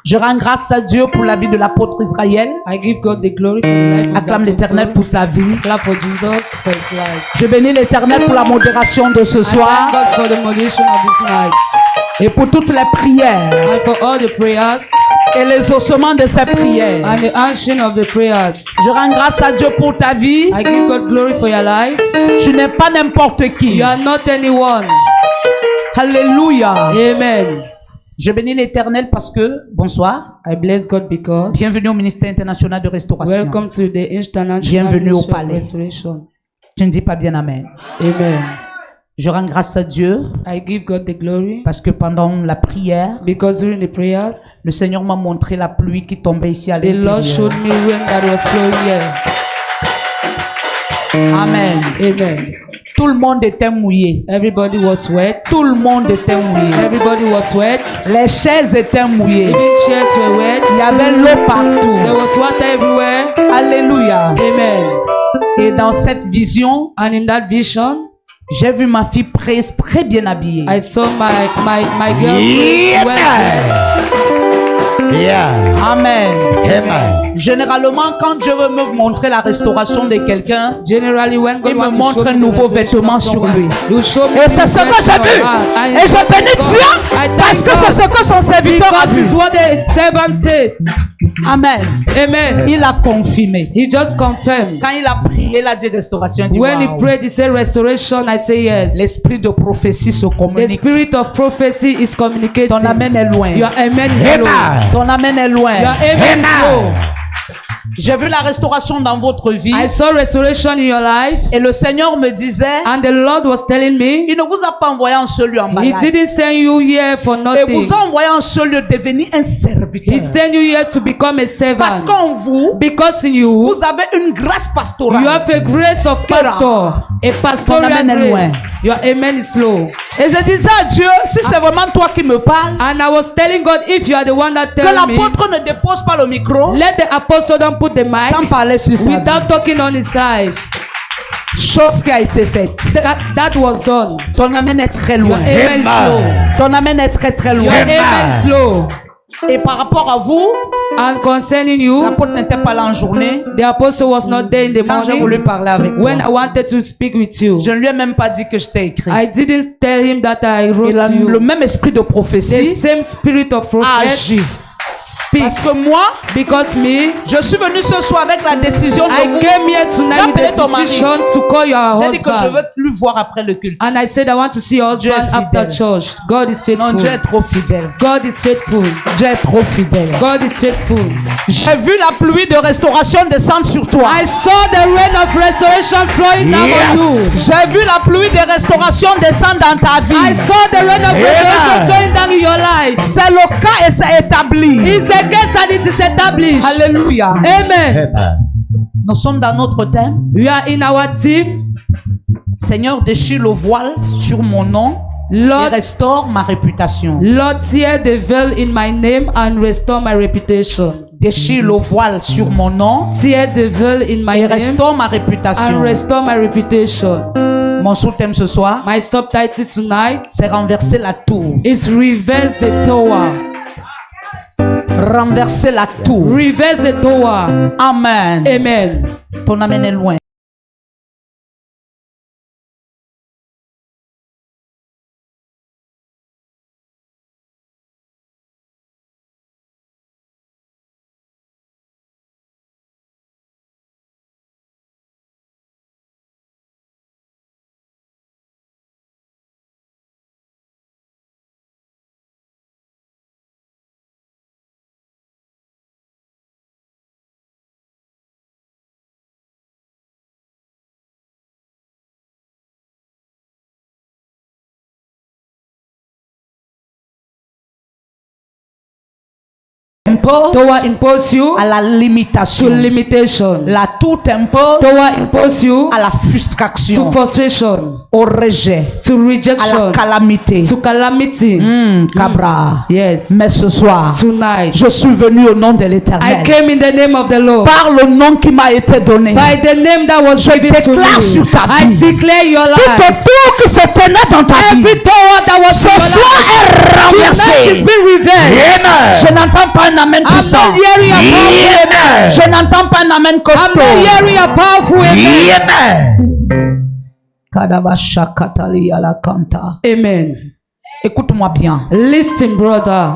Je rends grâce à Dieu pour la vie de l'apôtre Israël. I give God the glory for the life of Acclame the l'Éternel pour sa vie. Clap for Jesus for his life. Je bénis l'Éternel pour la modération de ce I soir thank God for the moderation of this night et pour toutes les prières and for all the prayers et les ossements de ces prières. and the answering of the prayers. Je rends grâce à Dieu pour ta vie. I give God glory for your life. Tu n'es pas n'importe qui. You are not anyone. Alléluia. Amen. Je bénis l'Éternel parce que, bonsoir, I bless God because bienvenue au ministère international de restauration. welcome to the International Bienvenue au Ministry of palais. Restoration. Tu ne dis pas bien amen. Amen. Je rends grâce à Dieu I give God the glory parce que pendant la prière, because during the prayers, le Seigneur m'a montré la pluie qui tombait ici à the Lord l'intérieur. showed me when that was flowing here. Amen. Amen. Tout le monde était mouillé. Everybody was wet. Tout le monde était mouillé. Everybody was wet. Les chaises étaient mouillées. Even chairs were wet. Il y avait l'eau There partout. was water everywhere. Alléluia. Amen. Et dans cette vision, And in that vision, j'ai vu ma fille Praise très bien habillée. I saw my girl Yeah. well dressed. Yeah. Amen. Amen. Généralement, quand Dieu veut me montrer la restauration de quelqu'un, Generally, when God il me wants to montre show un me the nouveau restoration vêtement of sur someone, lui. He will show me Et the c'est ce que restoration j'ai vu. of God. Et je bénis God. Dieu I thank parce que God c'est ce que son serviteur a because vu. it's what the servant said. Amen. Amen. Il a confirmé. He just confirmed. Quand il a prié, il a dit restauration. Il dit, When he wow. prayed, he said restoration. I say yes. L'esprit de prophétie se The communique. spirit of prophecy is communicating. Ton amen est loin. Your amen is low. Amen. Ton amen est loin. Your amen is low. J'ai vu la restauration dans votre vie. I saw restoration in your life, Et le Seigneur me disait, and the Lord was telling me, il ne vous a pas envoyé en ce lieu en He balade. didn't send you here for Et nothing. vous a envoyé en ce lieu devenir un serviteur. He sent you here to become a Parce servant. qu'en vous, Because in you, vous avez une grâce pastorale. you have a grace of pastor, a pastoral Ton amen est loin. grace. Your amen is low. Et je disais à Dieu, si c'est vraiment toi qui me parles, And I was telling God, if you are the one that que tell me, l'apôtre ne dépose pas le micro let the apostle don't put the sans mic parler sur sa vie. without talking on his life. Chose qui a été faite. That was done. Ton amen est très Your loin. amen is low. Ton amen est très très Your loin. amen is low. Et par rapport à vous, And concerning you, l'apôtre n'était pas là en journée. the apostle was not there in the Quand j'ai voulu morning parler avec when I toi, wanted to speak with you. je ne lui ai même pas dit que je t'ai écrit. I didn't tell him that I wrote Et to le you. même esprit de The prophétie same spirit of prophet agit. Parce speaks. que moi, Because me, je suis venu ce soir avec la décision de I vous. came here J'ai tonight appelé with ton the mari. decision to call your J'ai dit que je veux husband. lui voir après le culte. And I said I want to see your Dieu est husband after fidèle. church. God is Non, faithful. Dieu est trop fidèle. God is faithful. Dieu est trop fidèle. God is faithful. J'ai vu la pluie de restauration descendre sur toi. I saw the rain of restoration flowing down on you. J'ai vu la pluie de restauration descendre dans ta I vie. saw the rain of restoration flowing down in your life. C'est le cas et c'est établi. It's a case and it is established. Alléluia. Amen. Nous sommes dans notre thème. We are in our team. Seigneur, déchire le voile sur mon nom et Lord, restaure ma réputation. Lord, tear the veil in my name and restore my reputation. Déchire le voile sur mon nom Tear the veil in my et name restaure ma and réputation. restore my reputation. Mon sous-thème ce soir, My subtitle tonight c'est renverser la tour. is Reverse the Tower. Renverser la tour. Reverse the Tower. Amen. Amen. Ton amen est loin. impose you à la to limitation. limitation. La tout impose Impose you à la to frustration, frustration, au rejet, to à la rejection, calamité. to calamity. Cabra. Yes. Mais ce soir, Tonight, je suis venu au nom de I l'Éternel. came in the name of the Lord. Par le nom qui m'a été donné. By the name that was given to déclare sur me, ta I vie. declare your Tout life. autour qui se tenait dans ta vie, Every door that was ce soir est tonight is renversé. being reversed. Amen. Je n'entends pas un amen I'm puissant. not hearing a powerful amen. Je n'entends pas un amen I'm costaud. not hearing a powerful amen. Amen. Kadabashakatali ala kanta. Amen. Écoute-moi bien. Listen, brother.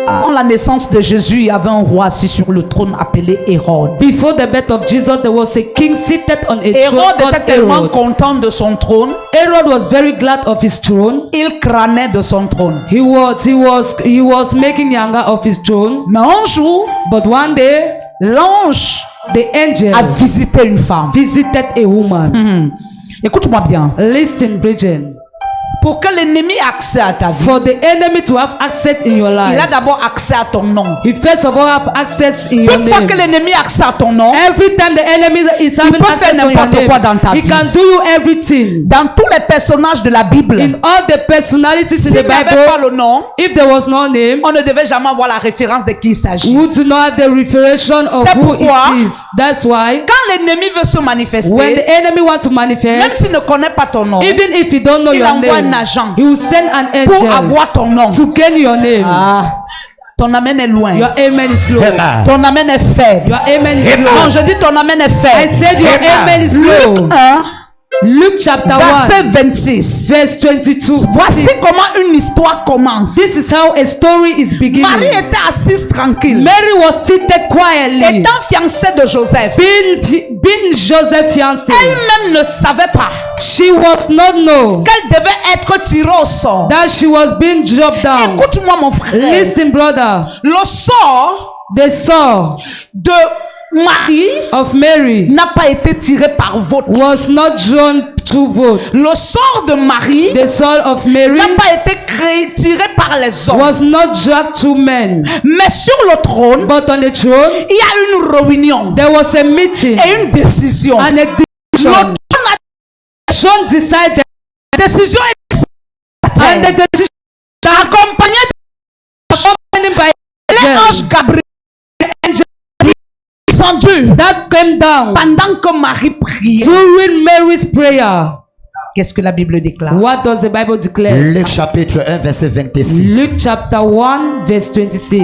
Avant la naissance de Jésus, il y avait un roi assis sur le trône appelé Hérode. Before the birth of Jesus, there was a king seated on a throne Hérode called était tellement Herod. content de son trône, Herod was very glad of his throne. il crânait de son trône. He was making younger of his throne. Mais un jour, But one day, l'ange the angel a visité une femme. visited a woman. Écoute-moi bien. Listen, Bridget. Pour que l'ennemi ait accès à ta vie, For the enemy to have access in your il a life, d'abord accès à ton nom. he first of all have access in your Toute fois que name. l'ennemi a accès à ton nom, Every time the enemy is having peut faire access on your n'importe quoi dans name, ta he vie. can do you everything. dans tous les personnages de la Bible, In all the personalities in s'il the n'avait pas Bible, le nom, if there was no name, on ne devait jamais avoir la référence de qui il s'agit. we do not have the revelation of C'est who pourquoi, it is. That's why quand l'ennemi veut se when manifester, the enemy wants to même manifest, s'il ne connaît pas ton nom, even if you don't know il your envoie un name, agent he will send an pour angel avoir ton nom. to gain your name. Ton amen est loin. Your amen is low. Amen. Ton amen est faible. Your amen is Amen. low. Non, je dis ton amen est I faible. said your Amen. amen is Luc low. 1, Luke chapter verset 1, 26. verse 22. Voici comment une histoire commence. This is how a story is beginning. Marie était assise tranquille, Mary was seated quietly, étant fiancée de Joseph. being Joseph fiancé. Elle-même ne savait pas She was not know qu'elle devait être tirée au sort. that she was being dropped down. Écoute-moi mon frère. Listen, brother. Le sort The soul de Marie of Mary n'a pas été tiré par vote. was not drawn through vote. Le sort de Marie The soul of Mary n'a pas été tiré par les hommes. was not dragged through men. Mais sur le trône, But on the throne, il y a une réunion there was a meeting et une décision. and a Le decision. trône John decided, a décision est and the decision accompagnée accompanied by de angel l'ange Gabriel descendu that came down pendant que Marie priait. during Mary's prayer. Qu'est-ce que la Bible déclare? What does the Bible declare? Luc chapitre 1, verset 26. Luke chapter 1, verse 26.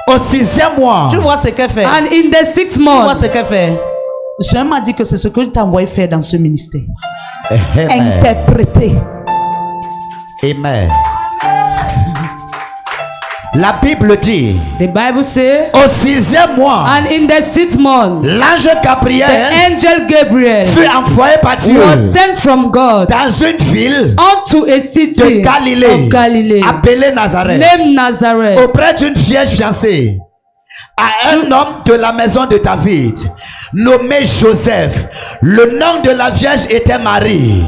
Au 6e mois, Tu vois ce qu'elle fait? And in the 6th Tu vois month, ce qu'elle fait? Je m'a dit que c'est ce que je t'ai envoyé faire dans ce ministère. Amen. Interpréter. Amen. La Bible dit, the Bible says, au 6e mois, and in the 6th month, l'ange the Gabriel angel Gabriel fut envoyé par Dieu was sent from God dans une ville unto a city de Galilée, of Galilee, appelée Nazareth, named Nazareth, auprès d'une vierge fiancée à un homme de la maison de David, nommé Joseph. Le nom de la vierge était Marie.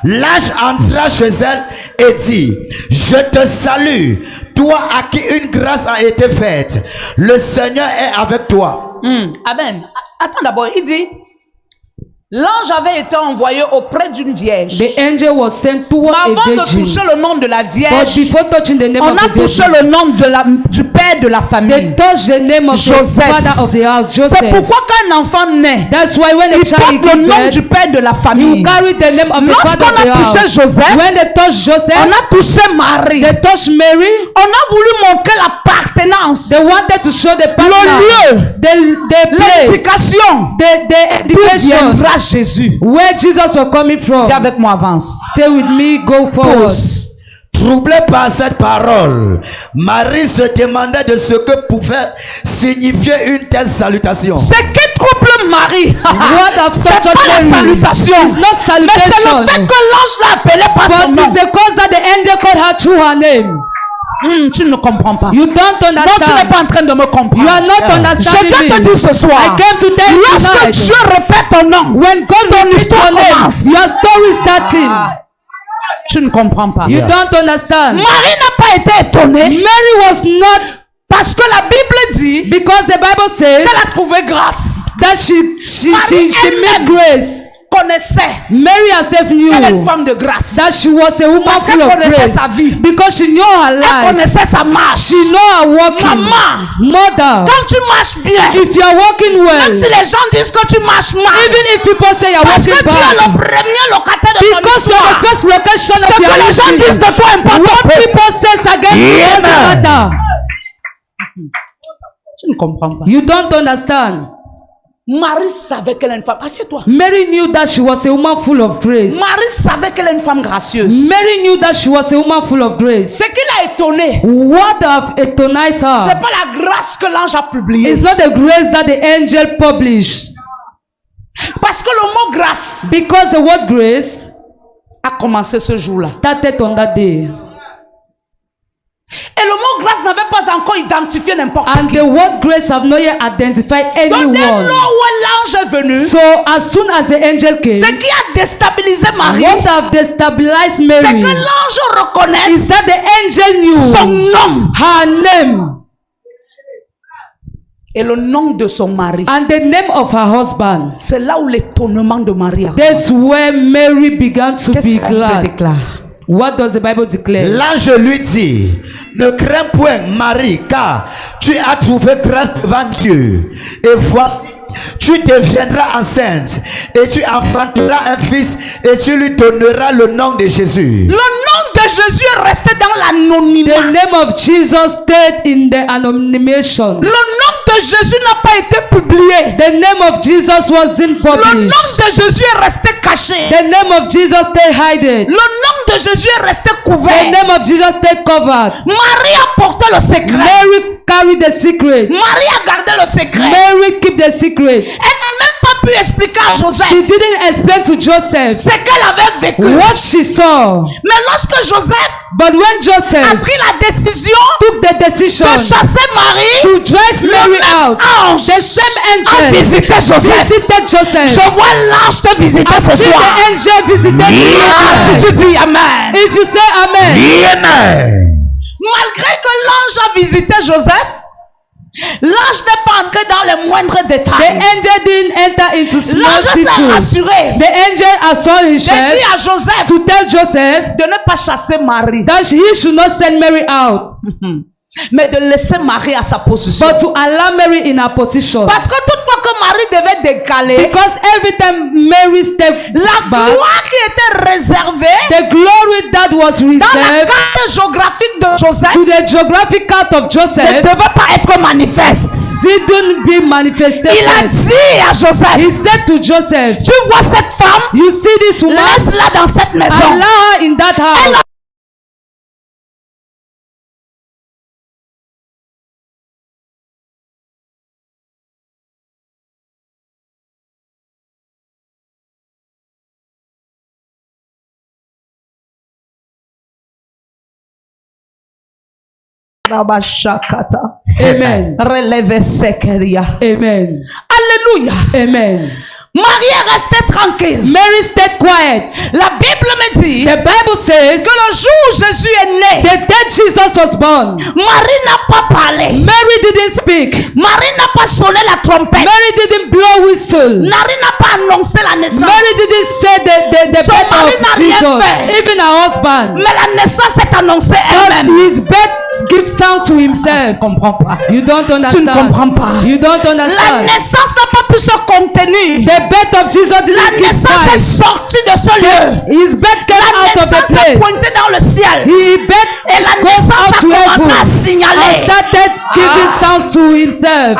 L'ange entra chez elle et dit, je te salue, toi à qui une grâce a été faite. Le Seigneur est avec toi. Amen. Attends d'abord, il dit, l'ange avait été envoyé auprès d'une vierge. the angel was sent toward Mais avant a de toucher virgin. le nom de la But vierge, before touching the name on of a the touché virgin, le nom du père de la they famille. touched the name of Joseph. the father of the house, C'est Joseph. pourquoi quand un enfant naît, That's why when a il child porte is le given nom birth, du père de la you famille. carry the name of the father Lorsqu'on of the a touché house. Joseph, When they touched Joseph, on a touché Marie. they touched Mary. On a voulu montrer l'appartenance, They wanted to show the le partner, lieu, the place, l'indication the d'où indication viendra Jésus. where Jesus was coming from. Dis avec moi, avance. Say with me, go forward. Pause. Troublé par cette parole, Marie se demandait de ce que pouvait signifier une telle salutation. Ce qui trouble Marie, What of c'est such pas la a thing? salutation, It's not mais c'est le salutation. fait que l'ange l'a appelé par son But nom. it's because that the angel called her through her name. Tu ne comprends pas. You don't Non, tu n'es understand. pas en train de me comprendre. You are not Je understanding viens te me. dire ce soir, I came to tell you lorsque tonight. Dieu répète ton nom, When God ton repeats histoire your name, commence. your story is starting. Tu ne comprends pas. You Yeah. don't understand. Marie n'a pas été étonnée Mary was not, parce que la Bible dit because the Bible says qu'elle a trouvé grâce. that she Marie made elle-même grace. connaissait Mary herself qu'elle est une knew femme de grâce. that she was a woman Parce full qu'elle of connaissait grace sa vie. because she knew her Elle life. connaissait sa marche. She know her walking. Maman, Mother, quand tu marches bien, if you are walking well, même si les gens disent que tu marches mal, even if people say you are parce que walking tu es le bad, premier locataire de ton because you are histoire, the first location ce of que your les gens disent history, de toi importe what peu. people say against you Yeah. doesn't matter. Tu ne comprends pas. You don't understand. Marie savait qu'elle est une femme. Assieds-toi. Mary knew that she was a woman full of grace. Marie savait qu'elle est une femme gracieuse. Mary knew that she was a woman full of grace. Ce qui l'a étonnée, What have atonized c'est her pas la grâce que l'ange a publiée. is not the grace that the angel published. Parce que le mot grâce Because the word grace a commencé ce jour-là. started on that day. Et le mot grâce n'avait pas encore identifié n'importe And qui. the word grace have not yet identified Donc dès anyone. lors où l'ange est venu, So as soon as the angel ce came, qui a déstabilisé Marie, what have destabilized c'est Mary que l'ange is reconnaisse that the angel son knew nom her name et le nom de son mari. and the name of her husband. C'est là où l'étonnement de Marie a commencé. That's where Mary began to Qu'est-ce be que la Bible glad. déclare? What does the Bible declare? L'ange lui dit, ne crains point Marie, car tu as trouvé grâce devant Dieu. Et voici, tu deviendras enceinte et tu enfanteras un fils et tu lui donneras le nom de Jésus. Le nom de Jésus est resté dans The l'anonymat. name of Jesus stayed in the anonymation. Le nom de Jésus n'a pas été publié. The name of Jesus wasn't Le nom published. de Jésus est resté caché. The name of Jesus stayed hidden. Le nom de Jésus est resté The couvert. name of Jesus stayed covered. Marie a porté le secret. Mary carried the secret. Marie a gardé le secret. Mary kept the secret. Elle n'a même pas pu expliquer à She Joseph didn't explain to Joseph ce qu'elle avait vécu. what she saw. Mais lorsque Joseph But when a Joseph pris la décision took the decision de chasser Marie, to drive le Mary même out, ange the same a angel visité Joseph. visited Joseph. Je vois l'ange te visiter ce See soir. the angel visited Ah, si you. tu dis Amen. If you say amen, Amen. Malgré que l'ange a visité Joseph, l'ange n'est pas entré dans les moindres the détails. angel didn't enter into small L'ange s'est details. rassuré The angel assured de himself dire à Joseph to tell Joseph de ne pas chasser Marie, that he should not send Mary out, mais de laisser Marie à sa position. but to allow Mary in her position. Parce que toutefois que Marie devait décaler, Because every time Mary stepped la back, gloire qui était réservée the glory that was dans la reserved carte géographique de Joseph to the geographic card of ne Joseph devait pas être manifeste. didn't be manifested. Il a dit à Joseph, He said to Joseph, tu vois cette femme, you see this woman, laisse-la dans cette maison. allow her in that house. Amen. Relève Sekeria. Amen. Alléluia. Amen. Marie est restée tranquille. Mary stayed quiet. La Bible me dit The Bible says que le jour où Jésus est né, the day Jesus was born, Marie n'a pas parlé. Mary didn't speak. Marie n'a pas sonné la trompette. Mary didn't blow whistle. Marie n'a pas annoncé la naissance. Mary didn't say the Son birth mari of n'a rien Jesus. fait. Even her husband. Mais la naissance est annoncée But elle-même. his birth gives sound to himself. Comprends pas. You don't Tu understand. ne comprends pas. You don't La understand. naissance n'a pas pu se contenir. The birth of Jesus La didn't keep naissance est quiet. sortie de ce lieu. His birth came La out of the naissance est place. pointée dans le ciel. He birth Et la goes naissance out a to commencé à heaven and signaler. started giving sounds to himself.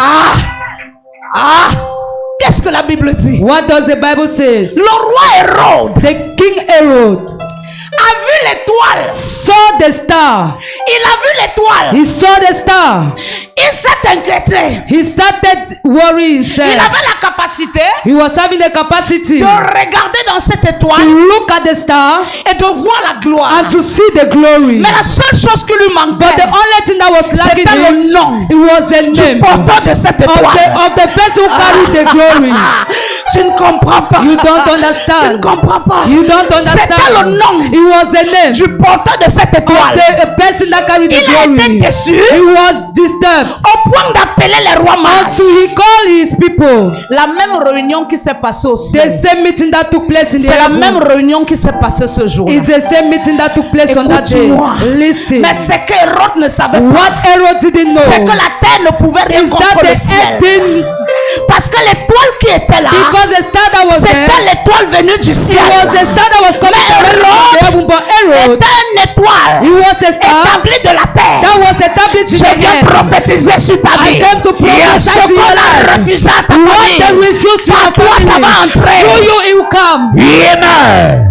Qu'est-ce que la Bible dit? What does the Bible say? Le roi Hérode The King Herod a vu l'étoile. saw the star. Il a vu l'étoile. He saw the star. Il s'est inquiété. He started worrying Il himself. avait la capacité He was having the capacity de to regarder dans cette étoile look at the star et de voir la gloire. and to see the glory. Mais la seule chose qui lui But the manquait, only thing that was lacking c'était le him, nom it was the du name porteur de cette of étoile. the person who carried the glory. Tu ne comprends pas. You don't Tu ne understand. comprends pas. You don't C'était le understand. nom It was a name du porteur de cette of étoile. the person that carried the Il a été glory. déçu He was disturbed au point d'appeler les rois mages. until he called his people. La même réunion qui s'est passée au The ciel, same meeting that took place in the c'est la même heaven réunion qui s'est passée ce jour-là. is the same meeting that took place on that day. Écoute-moi. Listen. Mais ce que Hérode ne savait pas, What Herod didn't know c'est que la terre ne pouvait rien is that contre le the ciel. earth didn't, Parce que l'étoile qui était là, because the star that was there, c'était l'étoile venue du it ciel. was a star that was coming Mais from the heaven, but Herod, Était une étoile he was a star établie de la terre. that was established in Je the viens earth. prophétiser sur ta I vie. came to Il y a prophesy ce to your qu'on a life. refusé à ta What they famille. refuse to Par your toi, ça va family, entrer. through you it will come. Amen.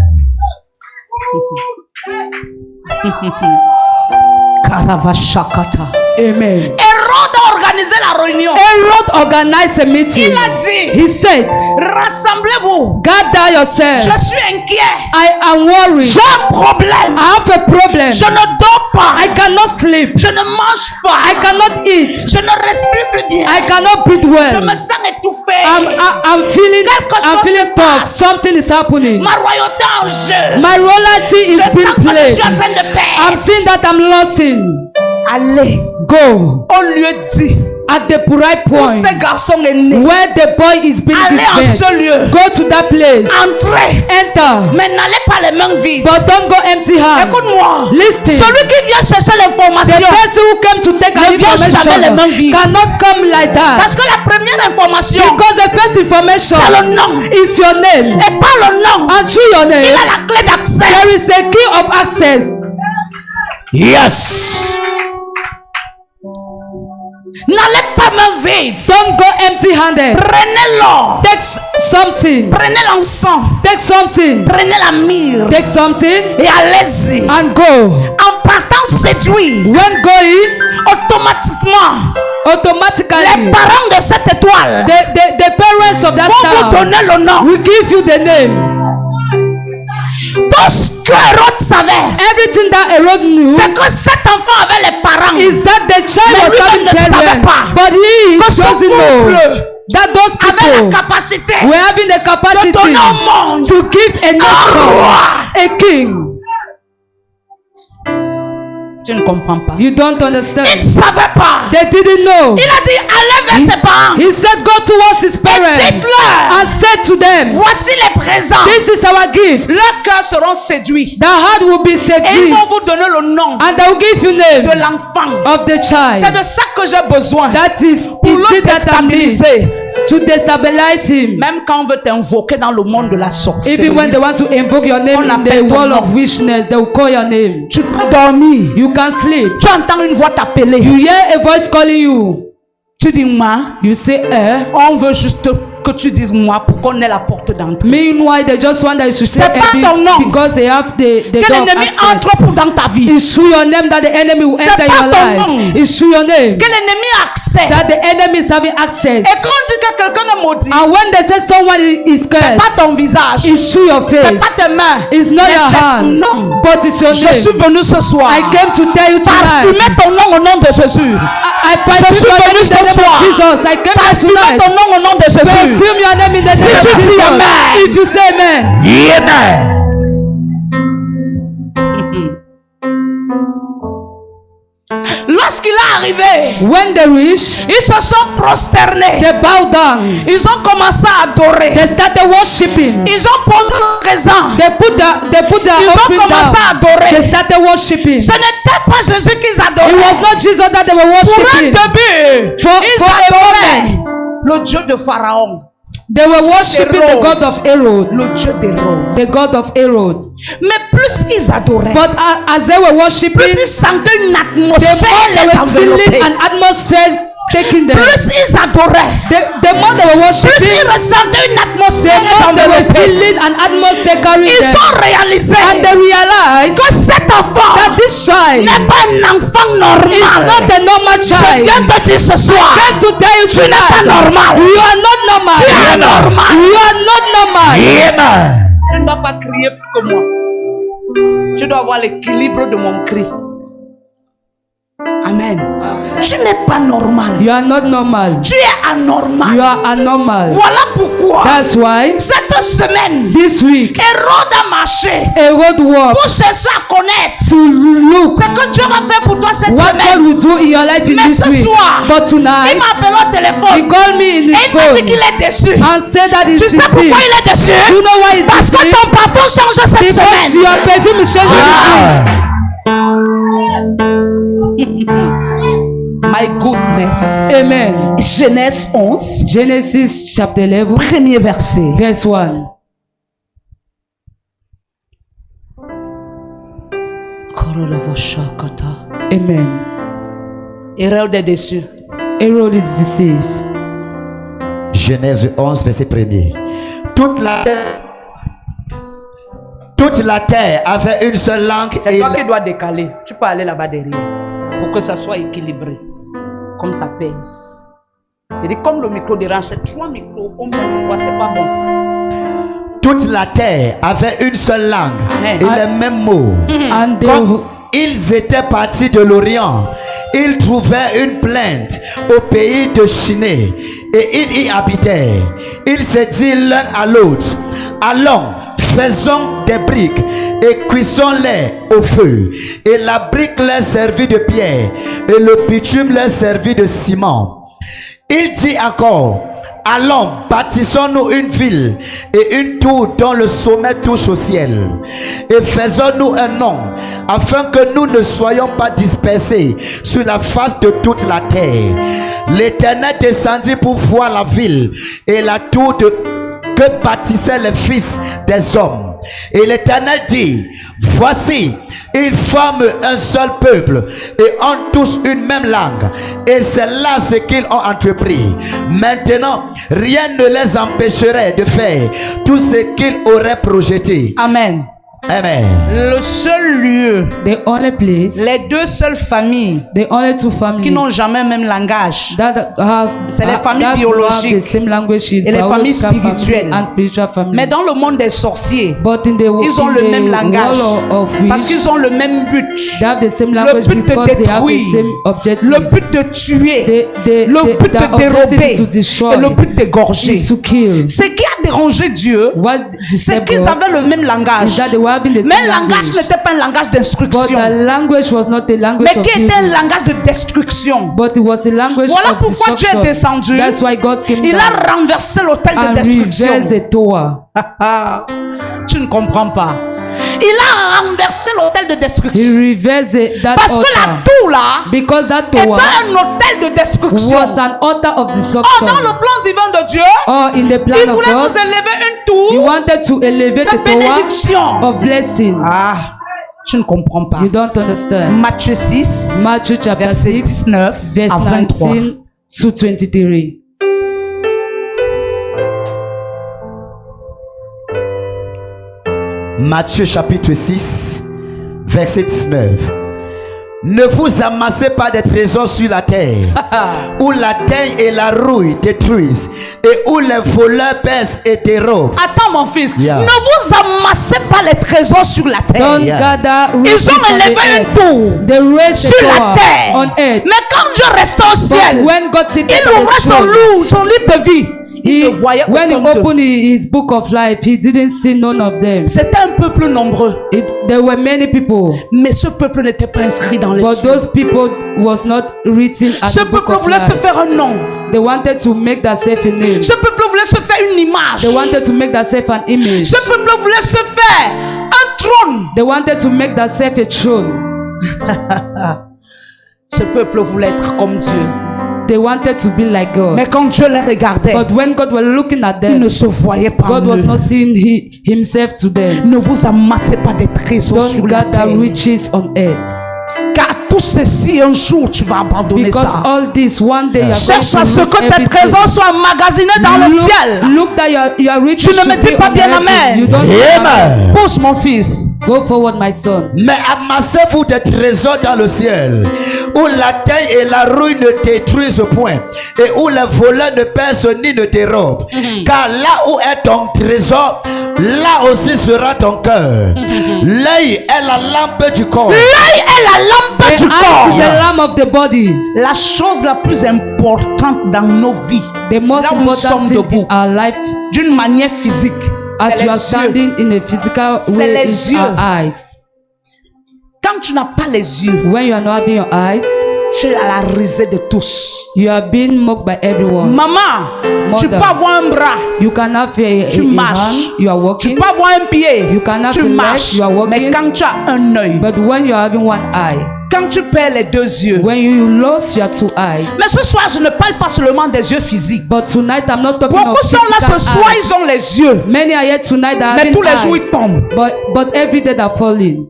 Karavashakata. Amen. Hérode a organisé la réunion. Herod organized a meeting. Il a dit, He said, rassemblez-vous. gather yourself. Je suis inquiet. I am worried. J'ai un problème. I have a problem. Je ne dors pas. I cannot sleep. Je ne mange pas. I cannot eat. Je ne respire plus bien. I cannot breathe Je well. me sens étouffé. I'm feeling Quelque chose se tough. passe. Something is happening. Ma royauté en jeu. My royalty Je is sens being que je played. suis en train de I'm perdre. seeing that I'm losing. Allez, Go on lui a dit at the right où point ce garçon est né. where the boy is being Allez en given. ce lieu. Go to that place. Entrez. Enter. Mais n'allez pas les mains vides. But don't go empty hand. Écoute-moi. Listen. Celui qui vient chercher The l'information. person who came to take an Ne vient jamais les mains information vides. cannot come like that. Parce que la première information, Because the first information c'est le nom. is your name. Et pas le nom. And through your Il name, a la clé d'accès. there is a key of access. Yes. N'allez pas main vide. Don't go empty handed. Prenez l'or. Take something. Prenez l'encens. Take something. Prenez la myrrhe. Take something Et allez-y. and go. En partant séduit, When going, automatiquement, les automatically, parents de cette étoile the parents of that vont vous star donner le nom. will give you the name. Tout ce que Hérode savait, Everything that Herod knew c'est que cet enfant avait les parents. is that the child Mais was lui-même having ne savait parents, pas but he que son doesn't know couple that those avait la people capacité were having the de capacity donner au monde to give a nation a king. Tu ne comprends pas. You don't Il understand. ne savait pas. They didn't know. Il a dit, allez vers ses parents. He said, go towards his Et parents dites-leur, and said to them, voici les présents. this is our gift. Leurs cœurs seront séduits. The heart will be Et ils seduced, vont vous donner le nom and they will give you name de l'enfant. of the C'est child. de ça que j'ai besoin. That is Pour le it that I need déstabiliser. to destabilize him. Même quand on veut t'invoquer dans le monde de la sorcellerie. Even when they want to invoke your name On in the appelle ton world nom. of witchness, they will call your name. Tu peux dormir. You can sleep. Tu entends une voix t'appeler. You hear a voice calling you. Tu dis moi. You say, On veut juste que tu dises moi pour qu'on ait la porte d'entrée. Meanwhile, they just want that you should say C'est pas ton nom. because they have the Que door of l'ennemi access. entre pour dans ta vie. It's through your name that the enemy will C'est enter pas your ton nom. life. It's through your name Que l'ennemi a accès. that the enemy is having access. Et quand on dit que quelqu'un est maudit, And when they say someone is c'est cursed, pas ton visage. it's through your C'est face. pas tes mains. It's not Mais your c'est hand, ton nom. but it's your Je name. suis venu ce soir. I came to tell you tonight. Parfumer ton nom au nom de Jésus. I Je suis perfume your venu name in the ce name soir. of Jesus. I came here Parfumer tonight. ton nom au nom de Jésus. Perfume your name in the Si name tu of dis Jesus. amen. If you say amen. Amen. Lorsqu'il est arrivé, When they reach, ils se sont prosternés. they bow down. Ils ont commencé à adorer. They started worshiping. Ils ont posé le présent. They put their Ils ont offering commencé à down. They adorer. started worshiping. Ce n'était pas Jésus qu'ils It adoraient. was not Jesus that they were Pour un worshiping. début, For ils a adoraient moment, le Dieu de Pharaon, they were worshiping the God of Herod. le Dieu d'Hérode. The God of Herod. Mais plus ils adoraient, But as they were worshiping, plus ils sentaient une the atmosphère more they les were feeling envelopper. an atmosphere taking them. Plus ils adoraient, The more they were plus worshiping, ils ressentaient une the atmosphère les more they were envelopper. feeling an atmosphere carrying Ils them. ont réalisé And they realized que cet enfant that this child n'est pas un enfant is normal. not a normal Je child. viens te dire ce soir, I came to tell you tu n'es pas tonight, normal. you are not normal. Tu es anormal. You are not normal. Amen. Tu ne dois pas crier plus que moi. Tu dois avoir l'équilibre de mon cri. Amen. Tu n'es pas normal. You are not normal. Tu es anormal. You are abnormal. Voilà pourquoi That's why cette semaine, this week Hérode a marché a road walk pour chercher à connaître to look ce que Dieu va faire pour toi cette what God semaine. will do in your life in Mais this ce week. soir, But Il tonight, m'a appelé au he téléphone called me in et his il m'a dit phone qu'il est déçu. and said that he's Tu sais pourquoi deceived. il est déçu? You know why he's Parce que deceived? ton parfum change cette Because semaine. your perfume is changing this My goodness. week. Amen. Genèse 11, Genesis chapter 11, premier verset. verse 1. Amen. Hérode est déçu. Herod is deceived. Genèse 11, verset 1er. Toute la terre avait une seule langue C'est et toi qui dois décaler. Tu peux aller là-bas derrière pour que ça soit équilibré. Comme ça pèse. Je dis comme le micro dérange, c'est 3 micros au même endroit, c'est pas bon. toute la terre avait une seule langue Amen. et les mêmes mots. And they, Comme ils étaient partis de l'Orient, ils trouvèrent une plainte au pays de Chiné et ils y habitaient. Ils se dirent l'un à l'autre, allons, faisons des briques et cuisons-les au feu. Et la brique leur servit de pierre et le bitume leur servit de ciment. Il dit encore, allons, bâtissons-nous une ville et une tour dont le sommet touche au ciel. Et faisons-nous un nom, afin que nous ne soyons pas dispersés sur la face de toute la terre. L'Éternel descendit pour voir la ville et la tour que bâtissaient les fils des hommes. Et l'Éternel dit, voici, ils forment un seul peuple et ont tous une même langue. Et c'est là ce qu'ils ont entrepris. Maintenant, rien ne les empêcherait de faire tout ce qu'ils auraient projeté. Amen. Amen. Le seul lieu, the only place, les deux seules familles the only two families qui n'ont jamais le même langage, that has C'est les familles that biologiques have the same language is et les familles biological family spirituelles. and spiritual family. mais dans le monde des sorciers, But in the ils ont in le the même langage world of parce which qu'ils ont le même but. they have the same Le language but de because they have the détruire, same objective. le but de tuer, le but the de objective dérober is to destroy, et le but d'égorger. is to kill. Ce qui a dérangé Dieu, What c'est disabled qu'ils avaient le même langage. is that they were having the Mais same le langage language. n'était pas un langage But the d'instruction, language was not the language mais of qui était un evil, langage de destruction. but it was a language Voilà of pourquoi Dieu est destruction. descendu. That's why God came Il down a renversé l'autel de and destruction. reversed the tower. Tu ne comprends pas. Il a renversé l'autel de He destruction. reversed that Parce que la altar tour là because that était tower un autel de destruction. was an altar of Oh, destruction. dans le plan divin de Dieu, Or in the il plan of voulait God, nous élever une He tour wanted to elevate de the tower bénédiction. of blessing. Ah, tu ne comprends pas. You don't understand. Matthieu 6, Matthew chapter verset 6, 19 verse à 23. 19 to 23. Matthieu chapitre 6, verset 19. Ne vous amassez pas des trésors sur la terre, où la teigne et la rouille détruisent, et où les voleurs percent et dérobent. Attends mon fils, Yeah. ne vous amassez pas les trésors sur la terre. Don't Yeah. gather Ils riches ont on élevé the une earth. tour They raised sur the la tower terre. on earth. Mais quand Dieu restait au But ciel, when God seated il on the ouvrait throne, son livre de vie. Il ne voyait when he aucun d'eux. opened his book of life, he didn't see none of them. C'était un peuple nombreux, There were many people, mais ce peuple n'était pas inscrit dans les but cieux. those people was not written at Ce the book peuple of voulait se life. faire un nom. They wanted to make themselves a name. Ce peuple voulait se faire une image. They wanted to make themselves an image. Ce peuple voulait se faire un trône. They wanted to make themselves a throne. Ce peuple voulait être comme Dieu. They wanted to be like God. Mais quand Dieu les regardait, But when God was looking at il them, ne se voyait pas God en was eux. not seeing himself to them. Ne vous amassez pas des trésors sur Don't la gather terre. riches on earth. Car tout ceci, un jour, tu vas abandonner Because ça. all this one day you are going Cherche to à ce lose que tes everything. trésors soient emmagasinés dans le ciel. Look that your riches Tu ne me should dis be pas on bien earth. amen. You don't Amen. Pousse mon fils. Go forward, my son. Mais amassez-vous des trésors dans le ciel, où la taille et la rouille ne détruisent point, et où les voleurs ne percent ni ne dérobent. Car là où est ton trésor, là aussi sera ton cœur. L'œil est la lampe du corps. L'œil est la lampe The du eye is the corps. lamp of the body. La chose la plus importante dans nos vies, The most là où nous sommes important thing debout, in our life, d'une manière physique, as c'est you are les yeux. standing in a physical C'est way, les is yeux. our eyes. Quand tu n'as pas les yeux, When you are not having your eyes, tu es à la risée de tous. you are being mocked by everyone. Maman, tu peux Mother. avoir un bras, You can have tu a marches. hand, you are Tu walking, peux avoir un pied, You can have tu a leg, marches. you are walking. Mais quand tu as un œil, but when you are having one eye, quand tu perds les deux yeux. when you lose your two eyes. Mais ce soir, je ne parle pas seulement des yeux physiques. But tonight I'm not talking Beaucoup of sont là physical ce soir, eyes. ils ont les yeux. Many are here tonight that are Mais having tous les jours, eyes, ils tombent. but every day they're falling.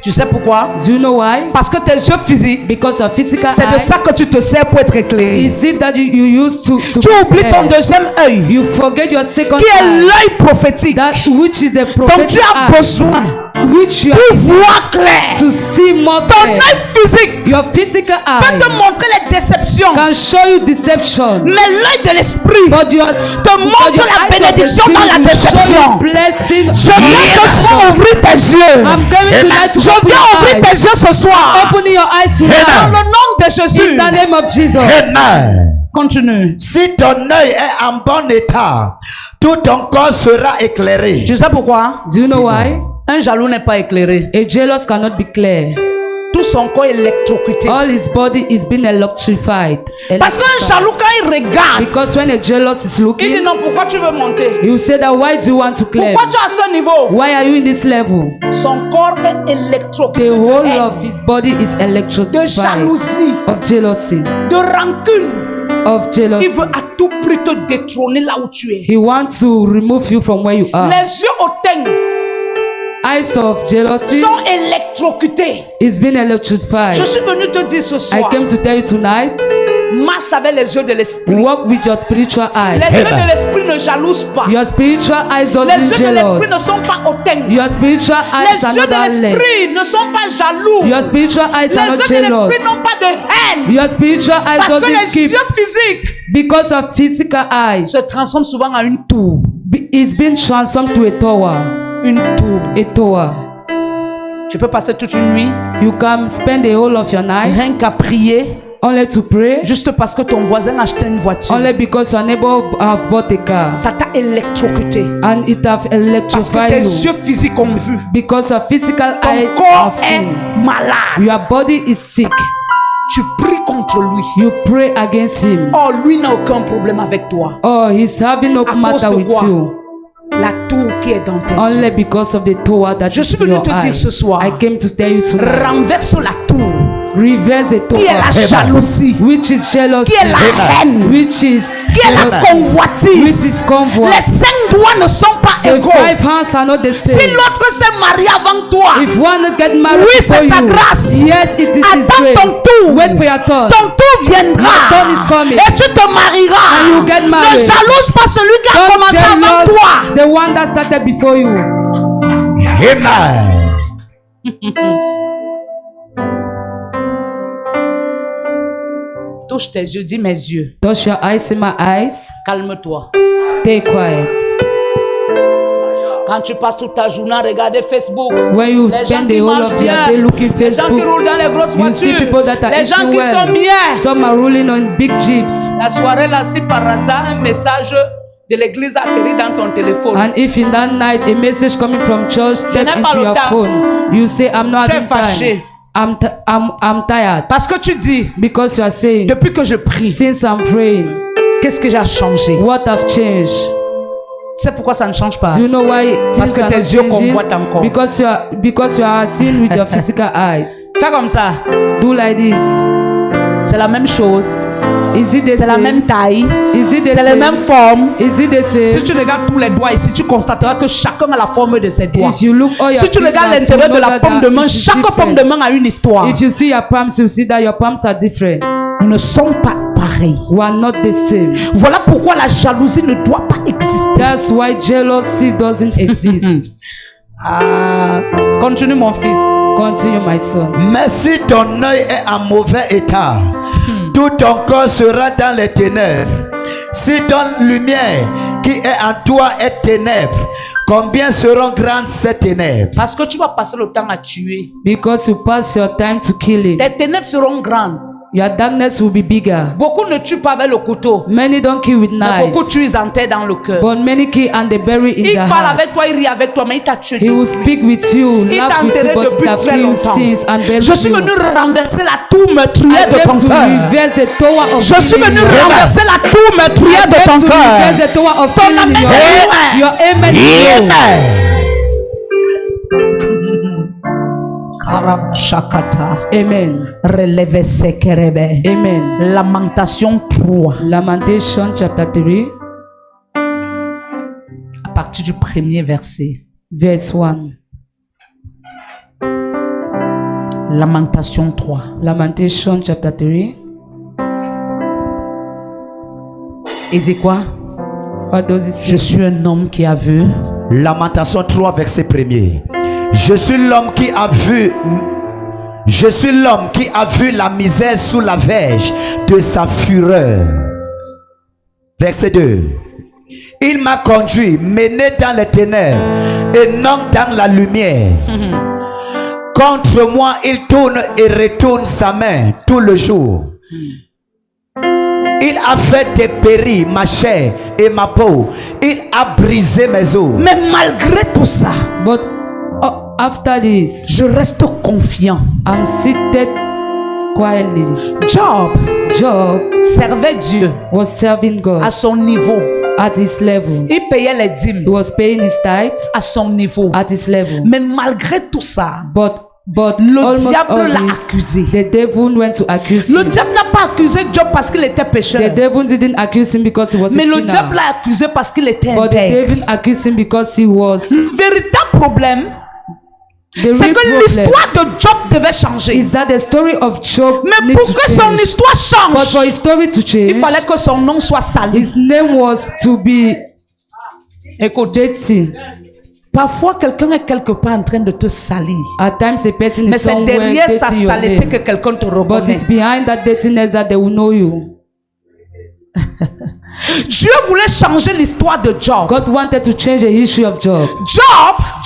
Tu sais pourquoi? Do you know why? Parce que tes yeux physiques, Because of physical c'est de eyes. ça que tu te sers pour être éclairé. Is it that you used to Tu oublies ton deuxième œil, you forget your second qui est eye, l'œil prophétique, that which is a dont prophetic tu as eye, besoin which you pour are voir clair. to see more Ton clear. œil physique Your physical peut eye te montrer les déceptions, can show you deception, mais l'œil de l'esprit but your te montre la bénédiction dans la déception. Blessing. Je viens ce soir ouvrir tes yeux. I'm coming tonight to Je open viens your ouvrir eyes. tes yeux ce soir. Opening your eyes Dans tonight. le nom de Jésus. In the name of Jesus. Amen. Continue. Si ton œil est en bon état, tout ton corps sera éclairé. Tu sais pourquoi? Do you know why? Un jaloux n'est pas éclairé. A jealous cannot be clear. Tout son corps est électrocuté. All his body is being electrified. Parce qu'un jaloux, quand il regarde, Because when a jealous is il dit looking, non, pourquoi tu veux monter? he will say that why do you want to clear? Pourquoi tu es à ce niveau? Why are you in this level? Son corps est électrocuté. The whole de haine, of his body is de electrified jalousie, of jealousy, de rancune. of Il jealousy. veut à tout prix te détrôner là où tu es. He wants to remove you from where you are. Les yeux hautains Eyes of jealousy sont électrocutés. is being electrified. Je suis venu te dire ce I soir, came to tell you tonight, marche avec les yeux de l'esprit. walk with your spiritual eyes. Les yeux de l'esprit ne jalousent pas. Your spiritual eyes don't Les be yeux de l'esprit ne jealous. sont pas hautains. Your spiritual eyes Les are yeux not de that less. l'esprit ne sont pas jaloux. Your spiritual eyes Les are yeux not de jealous. l'esprit n'ont pas de haine. Your spiritual eyes Parce que doesn't les keep yeux physiques because of physical eyes. se transforment souvent en une tour. It's been transformed to a tower. Une tour. A tower. Tu peux passer toute une nuit You can spend the whole of your night rien qu'à prier, only to pray, juste parce que ton voisin a acheté une voiture. only because your neighbor have bought a car Ça t'a électrocuté. and it have Parce que electrified tes you. yeux physiques ont vu. Because of physical Ton eyes corps have est seen. malade. Your body is sick. Tu pries contre lui. You pray against him. Or, lui n'a aucun problème avec toi. Oh, he's having no À cause matter de with quoi? you. La tour qui est dans tes yeux. Only because of the tower that Je is suis in venu your te dire eye. ce soir. I came to tell you tonight. Renverse la tour Reverse the qui est la tower, jalousie, which is jealousy, qui est la haine, which is qui est la jealousy, which convoitise. is convoit. Les 5 doigts ne sont pas The égaux. 5 hands are not the Si same. l'autre s'est marié avant toi, If one get married oui, before c'est sa you, grâce. yes, it is his Attends ton grace. tour. Wait for your turn. Ton tour viendra. Your turn is coming. Et tu te marieras. And you get Ne married. jalouse pas celui qui a Don't commencé avant toi. jealous the one that started before you. Amen. Touche tes yeux, dis mes yeux. Touch your eyes in my eyes. Calme-toi. Stay quiet. Quand tu passes toute ta journée à regarder Facebook, When you les gens spend qui the whole mangent of bien, your day looking les gens qui Facebook, roulent dans les grosses you see voitures, people that are les gens eating qui well. sont bien. Some are rolling on big jeeps. La soirée là, si par hasard un message de l'église atterrit dans ton téléphone, And if in that night a message coming from church step n'ai pas into le your temps. phone, you say, I'm not Tu es having fâché. time. I'm tired. parce que tu dis, Because you are saying, depuis que je prie, since I'm praying, qu'est-ce que j'ai changé? what have changed? C'est pourquoi ça ne change pas. Do you know why Parce things que are tes not yeux changing? convoitent encore. Because you are seeing with your physical eyes. Fais comme ça. Do like this. C'est la même chose. Is it the C'est la same? même taille. Is it the C'est la same? même forme. Is it the Si same? tu regardes tous les doigts ici, tu constateras que chacun a la forme de ses doigts. If you look all your Si tu regardes fingers, l'intérieur you de know la that paume de main, it is chaque paume different. de main a une histoire. If you see your palms, you see that your palms are different. Nous ne sommes pas pareils. We are not the same. Voilà pourquoi la jalousie ne doit pas exister. That's why jealousy doesn't exist. Continue mon fils. Continue, my son. Mais si ton œil est en mauvais état, tout ton corps sera dans les ténèbres. Si ton lumière qui est en toi est ténèbres, combien seront grandes ces ténèbres? Parce que tu vas passer le temps à tuer. Because you pass your time to kill it. Tes ténèbres seront grandes. Your darkness will be bigger. Beaucoup ne tuent pas avec le couteau. Many don't kill with Mais knife. beaucoup tuent, ils enterrent dans le cœur. But many kill and they bury in Il their parle heart. avec toi, il rit avec toi, mais il t'a tué. He will speak with you, Il laugh t'a with you, enterré but depuis that très you longtemps. sins and bury Je suis you. venu renverser la tour meurtrière I de came ton to cœur. reverse the tower of Je suis killing venu in your heart. renverser la tour meurtrière de I ton came to reverse cœur. the tower of Ton killing in amen your est heart. loin. Your amen is low. Shakata. Amen. Relève sekerebe. Amen. Lamentation 3. Lamentation chapter 3, À partir du premier verset. verse 1. Lamentation 3. Lamentation chapter 3. Il dit quoi? What does it say? Je suis un homme qui a vu. Lamentation 3, verset 1er. Je suis l'homme qui a vu. Je suis l'homme qui a vu la misère sous la verge de sa fureur. Verset 2. Il m'a conduit, mené dans les ténèbres et non dans la lumière. Contre moi, il tourne et retourne sa main tout le jour. Il a fait dépérir ma chair et ma peau. Il a brisé mes os. Mais malgré tout ça, But after this, je reste confiant. I'm seated quietly. Job Servait Dieu was serving God à son niveau. at his level. Il payait les He dîmes was paying his tithe à son niveau. at his level. Mais malgré tout ça, But le almost diable all l'a this, accusé. the devil went to accuse Le him. diable n'a pas accusé Job parce qu'il était The pécheur. devil didn't accuse him because he was Mais a le sinner. diable l'a accusé parce qu'il était But the intègre. devil accused him because he was. Le véritable problème, The c'est real que problem l'histoire de Job devait changer. is that the story of Job Mais needs pour to que son change. histoire But for change, his story to il change, fallait que son nom soit sali. his name was to be dirty. Parfois, quelqu'un est quelque part en train de te salir. At times, a person Mais is c'est somewhere derrière sa dirty your saleté que name. quelqu'un te But reconnaît. it's behind that dirtiness that they will know you. Dieu voulait changer l'histoire de Job. God wanted to change the history of Job.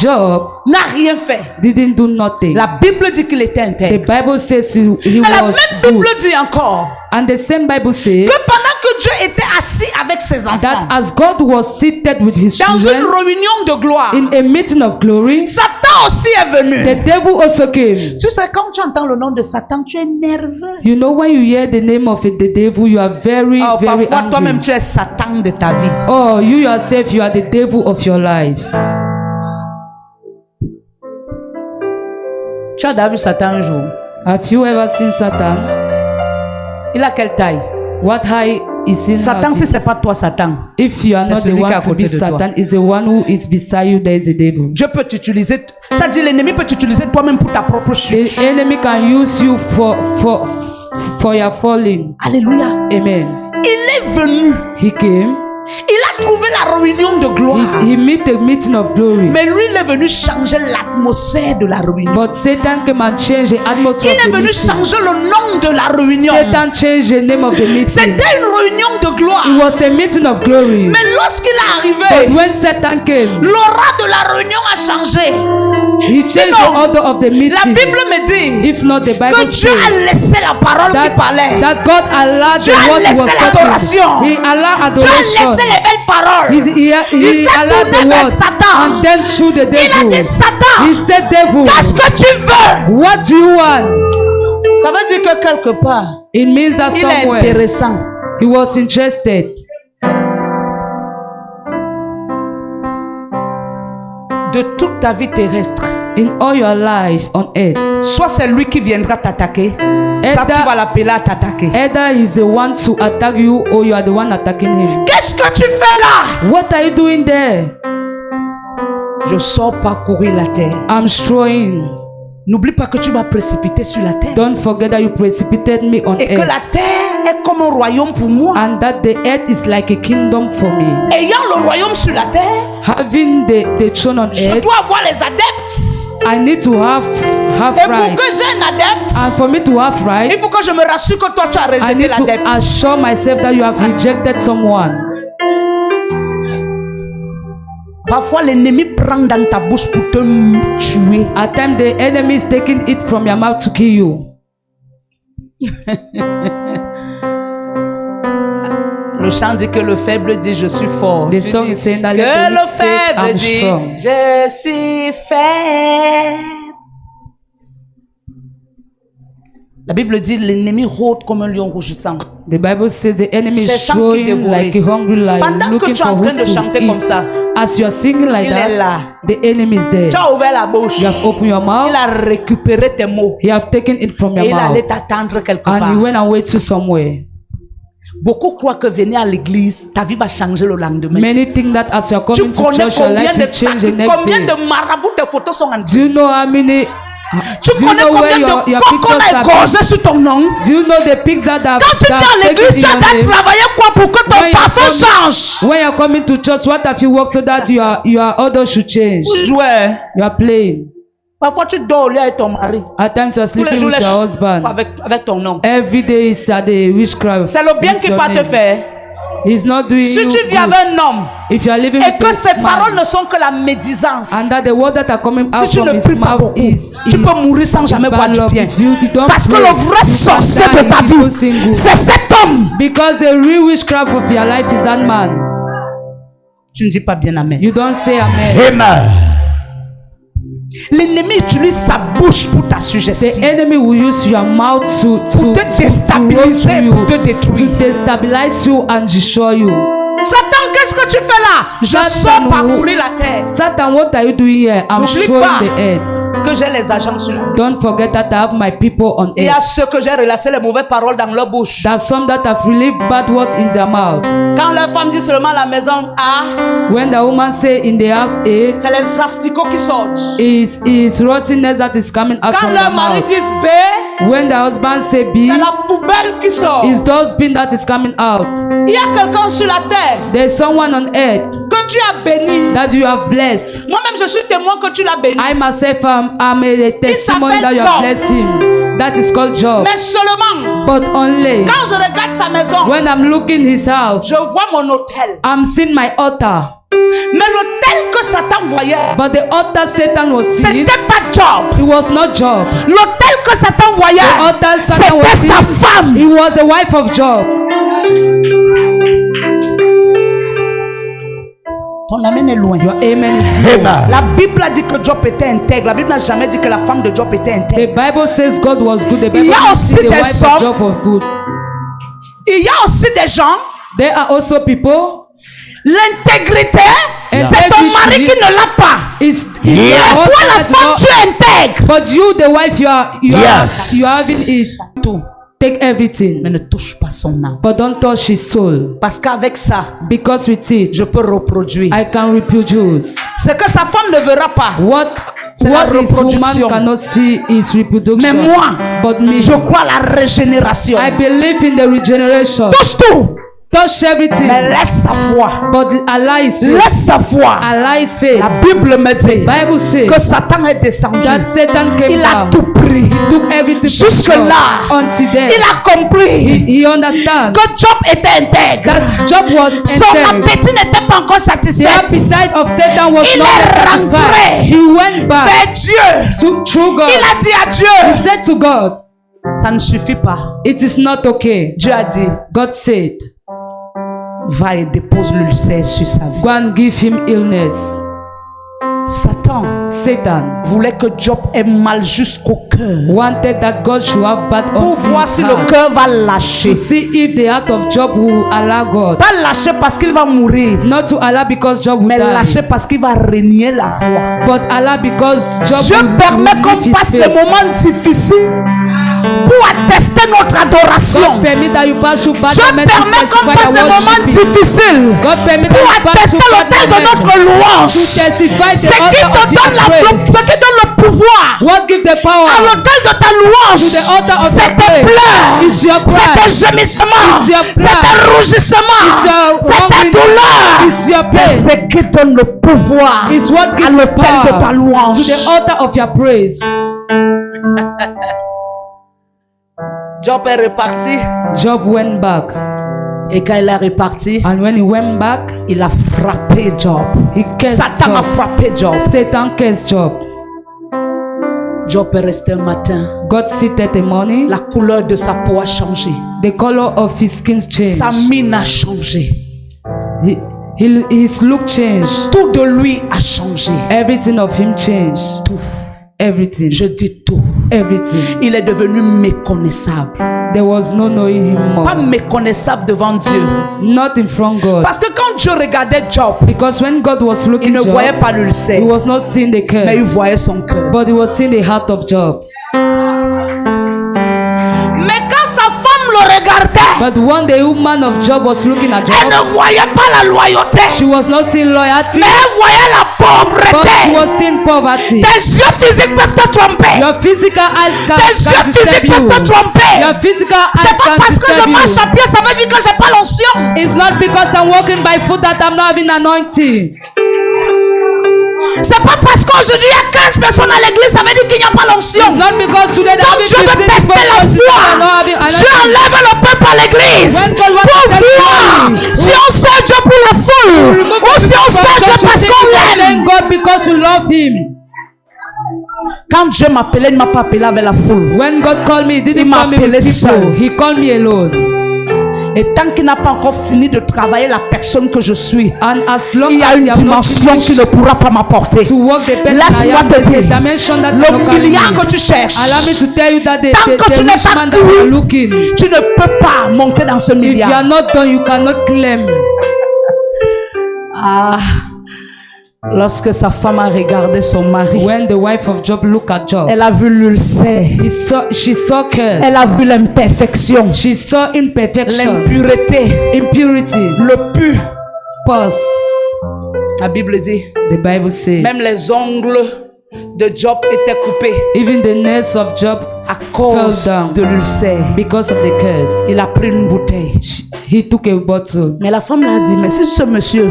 Job N'a rien fait. didn't do nothing. La Bible dit qu'il était The intègre. Bible says he Mais la was même good. Bible dit encore And the same Bible says que pendant que Dieu était assis avec ses that enfants as God was seated with his dans une children réunion de gloire, in a meeting of glory, Satan aussi est venu. the devil also came. Tu sais, quand tu entends le nom de Satan, tu es nerveux. You know, when you hear the name of it, the devil, you are very, Oh, very parfois, toi-même, angry. tu es Satan de ta vie. Oh, you yourself, you are the devil of your life. Tu as déjà vu Satan un jour? Have you ever seen Satan? Il a quelle taille? What high is in Satan, her? si c'est pas toi, Satan. If you are C'est not the celui qui est one à to côté be de toi. Satan, is the one who is beside you. There is a devil. Dieu peut t'utiliser. Ça dit, l'ennemi peut t'utiliser toi-même pour ta propre chute. The enemy can use you for your falling. Alléluia. Amen. Il est venu. He came. Il a trouvé la réunion de gloire. He met a meeting of glory. Mais lui, il est venu changer l'atmosphère de la réunion. But Satan came and changed the atmosphere Il of est the venu meeting. changer le nom de la réunion. Satan changed the name of the meeting. C'était une réunion de gloire. It was a meeting of glory. Mais lorsqu'il est But arrivé, when Satan came, l'aura de la réunion a changé. he changed Sinon, the order of the La meeting. Bible me dit If not, the que Bible Dieu a says laissé la parole qui parlait. that God allowed Dieu the a word he laissé was l'adoration. talking. He allowed Dieu a adoration. laissé les belles paroles. He Il s'est allowed tourné the vers word Satan. and then through the Il a devil. dit, Satan, He said, devil, qu'est-ce que tu veux? what do you want? Ça veut dire que quelque part, It means that il est somewhere intéressant. he was interested De toute ta vie terrestre, in all your life on earth. soit c'est lui qui viendra t'attaquer, ça tu vas l'appeler à t'attaquer. Either he's the one to attack you or you are the one attacking him. Qu'est-ce que tu fais là? What are you doing there? Je sors parcourir la terre. I'm straying. N'oublie pas que tu vas précipiter sur la terre. Don't forget that you precipitated me on Et que earth. la terre est comme un royaume pour moi. And that the earth is like a kingdom for me. Ayant le royaume sur la terre, Having the throne on je earth, dois avoir les adeptes. I need to have have Et pour right, que j'ai un adepte, and for me to have il right, faut que je me rassure que toi tu as I rejeté need to l'adepte. assure myself that you have rejected someone. Parfois l'ennemi prend dans ta bouche pour te tuer. At times the enemy is taking it from your mouth to kill you. Le chant dit que le faible dit je suis fort. The song is saying that Que let the le weak say faible I'm dit strong. je suis faible. La Bible dit l'ennemi rôde comme un lion rougissant. The Bible says the enemy is Cherchant qui showing dévorer. like a hungry lion, Pendant que looking tu es en for train who de chanter to comme eat. ça, As you are singing like il est là. that, the enemy is there. Tu as ouvert la bouche. You have opened your Il mouth. a récupéré tes mots. He have taken it from Et your il mouth, allait t'attendre quelque and he part. went away to somewhere. Beaucoup croient que venir à l'église, ta vie va changer le lendemain. Many think that as you are Tu coming to connais church, your combien life de will change the sacrifices, next combien day. de marabouts tes photos sont en Do you know how many? Tu Do you connais know combien where de your coqs on pictures a are égorgés sur ton nom? Do you know the pigs that have Quand tu viens à l'église, tu as qu'à travailler quoi pour que ton When you're parfum coming- change? when you're coming to church, what have you worked so that your order should change? Ouais. You are playing. Parfois tu dors au lit avec ton mari. At times you are Tous les sleeping jours, with your husband. avec ton nom. Every day is a day witchcraft. C'est le bien with qu'il your va te name. faire. He's not doing Si you tu vis good. avec un homme If you are living et with que a ses paroles man, ne sont que la médisance, and that the word that are coming si out tu from ne his pries pas mouth beaucoup, is tu peux mourir sans jamais boire bad du luck. bien. If you don't Parce que pray, le vrai you can sorcier die de ta if you vie, sing good. c'est cet homme. Because the real witchcraft of your life is that man. Tu ne dis pas bien amen. You don't say amen. Amen. L'ennemi utilise sa bouche pour The t'assujettir, enemy will use your mouth pour te déstabiliser, pour te to détruire. destabilize you and destroy you. Satan, qu'est-ce que tu fais là? Je Satan sors will- parcourir la terre. Satan, what are you doing here? I'm N'oublie showing pas the earth. que j'ai les agents sur la terre. Don't forget that I have my people on Il y a earth. ceux que j'ai relâché les mauvaises paroles dans leur bouche. There's some that have relieved bad words in their mouth. Quand leur femme dit seulement à la maison A, When the woman say in the house A, c'est les asticots qui sortent. is rottenness that is coming out Quand from leur the mari mouth. dit B, When the husband say B, c'est la poubelle qui sort. is dustbin that is coming out. Il y a quelqu'un sur la terre There's someone on earth que tu as béni. that you have blessed. Moi-même, je suis témoin que tu l'as béni. I myself am a testimony that you have Job. blessed him. That is called Job. Mais seulement, But only quand je regarde sa maison, when I'm looking his house, je vois mon hôtel. I'm seeing my altar. Mais l'hôtel que Satan voyait, But the altar Satan was seeing, c'était pas Job. it was not Job. L'hôtel que Satan voyait, The altar Satan was c'était sa seeing, femme. it was the wife of Job. Ton amen est loin. Your amen is low. Amen. La Bible a dit que Job était intègre. La Bible n'a jamais dit que la femme de Job était The intègre. Bible says God was good. The Bible Il y a says aussi the des wife hommes- of Job was good. Il y a aussi des gens, There are also people. l'intégrité, Yeah. c'est ton mari qui ne l'a pas. Is Yes. Et your toi, la husband femme, that tu is es intègre. not- But you, the wife, you are Yes. having it. Tout. Take everything, Mais ne touche pas son âme. but don't touch his soul. Parce qu'avec ça, Because with it, je peux reproduire. I can reproduce. Ce que sa femme ne verra pas. C'est la What this woman reproduction. cannot see is reproduction. Mais moi, But me, je crois à la régénération. I believe in the regeneration. Touche tout. Touch everything, Mais laisse sa foi. but Allah is faith. Laisse sa foi. Allah is faith. La Bible me dit Bible says que Satan est descendu. that Satan came Il a down. tout pris. He took everything from Jusque Job là, until then. il a compris He understands que Job était intègre. that Job was Son entered. appétit n'était pas encore The satisfait. appetite of Satan was Il not est satisfied. rentré He went back vers Dieu. through God. Il a dit à He Dieu, said to God, ça ne suffit pas. it is not okay. Dieu a dit, God said, va et dépose l'ulcère sur sa vie. go and give him illness. Satan Satan voulait que Job ait mal jusqu'au cœur wanted that God should have bad pour unto voir his si le heart, cœur va lâcher. to see if the heart of Job will allow God. Pas lâcher parce qu'il va mourir, Not to Allah because Job will mais die, lâcher parce qu'il va renier la foi. but Allah because Job Dieu will permet leave qu'on his passe des faith. moments difficiles pour attester notre adoration. God permit that you pass through bad Dieu moments to permet qu'on testify passe your des moments worship. difficiles God permit pour that you pass attester through bad l'autel de moments notre to louange. testify Ce the qui altar te of donne your praise. ce qui donne le pouvoir What give the à power l'autel de ta to the louange, altar of c'est your tes praise? pleurs, Is your c'est tes pride. gémissements, Is your c'est tes pride. rougissements, Is your c'est tes wronging. douleurs. Is your C'est pain. ce qui donne le pouvoir Is what à gives the l'autel de ta power louange. to the altar of your praise. Job est reparti. Job went back. Et quand il est reparti, And when he went back, il a frappé Job. he cursed Satan a Job. frappé Job. Satan cursed Job. Job est resté un matin. God seated the morning. La couleur de sa peau a changé. The color of his skin changed. Sa mine a changé. His look changed. Tout de lui a changé. Everything of him changed. Tout. Everything. Je dis tout. Everything. Il est devenu méconnaissable. There was no knowing him Pas more. méconnaissable devant Dieu. Not in front God. Parce que quand Dieu regardait Job, Because when God was il looking ne at voyait Job, pas he l'ulcère, was not seeing the mais il curse, voyait son cœur. but he was seeing the heart of Job. Mais quand sa femme le regardait, But one day, woman of Job was looking at elle Job. ne voyait pas la loyauté, She was not seeing loyalty, mais elle voyait la but she pauvreté. was seeing poverty. Tes yeux physiques peuvent te tromper. Your physical eyes Tes can yeux disturb physiques peuvent te you. tromper. Your physical C'est eyes pas can parce que je disturb marche à you. pied, ça veut dire que j'ai pas l'onction. It's not because I'm walking by foot that I'm not having anointing. C'est pas parce qu'aujourd'hui il y a 15 personnes à l'église, ça veut dire qu'il n'y a pas l'onction. Not because today there Donc are Dieu veut 15 tester people la because foi. I'm not having Dieu anointing. enlève le peuple à l'église When God wants pour to test voir me, si on sert Dieu pour la foule ou si on sert Dieu parce qu'on l'aime. Thank God because we love Him. Quand Dieu m'appelait, il ne m'a pas appelé avec la foule. When God called me, He Il didn't m'a call me with appelé people. seul. He called me alone. Et tant qu'il n'a pas encore fini de travailler la personne que je suis, And as long il y a as une He has not dimension finished qu'il ne pourra pas m'apporter. to work the person I Laisse-moi am, te there's a dire, dimension that le cannot carry milliard que me. tu cherches, Allow me to tell you that tant que tu the n'es rich pas man that you are cru, looking, tu ne peux pas monter dans ce if you are milliard. not done, you cannot claim. Ah, lorsque sa femme a regardé son mari, When the wife of Job looked at Job, elle a vu l'ulcère, she saw curse. elle a vu l'imperfection, She saw imperfection, l'impureté, impurity, le pu. pus. La Bible dit, The Bible says, même les ongles de Job étaient coupés even the nails of Job à cause fell down de l'ulcère. because of the curse. Il a pris une bouteille. He took a bottle, Mais la femme l'a dit, mais si ce monsieur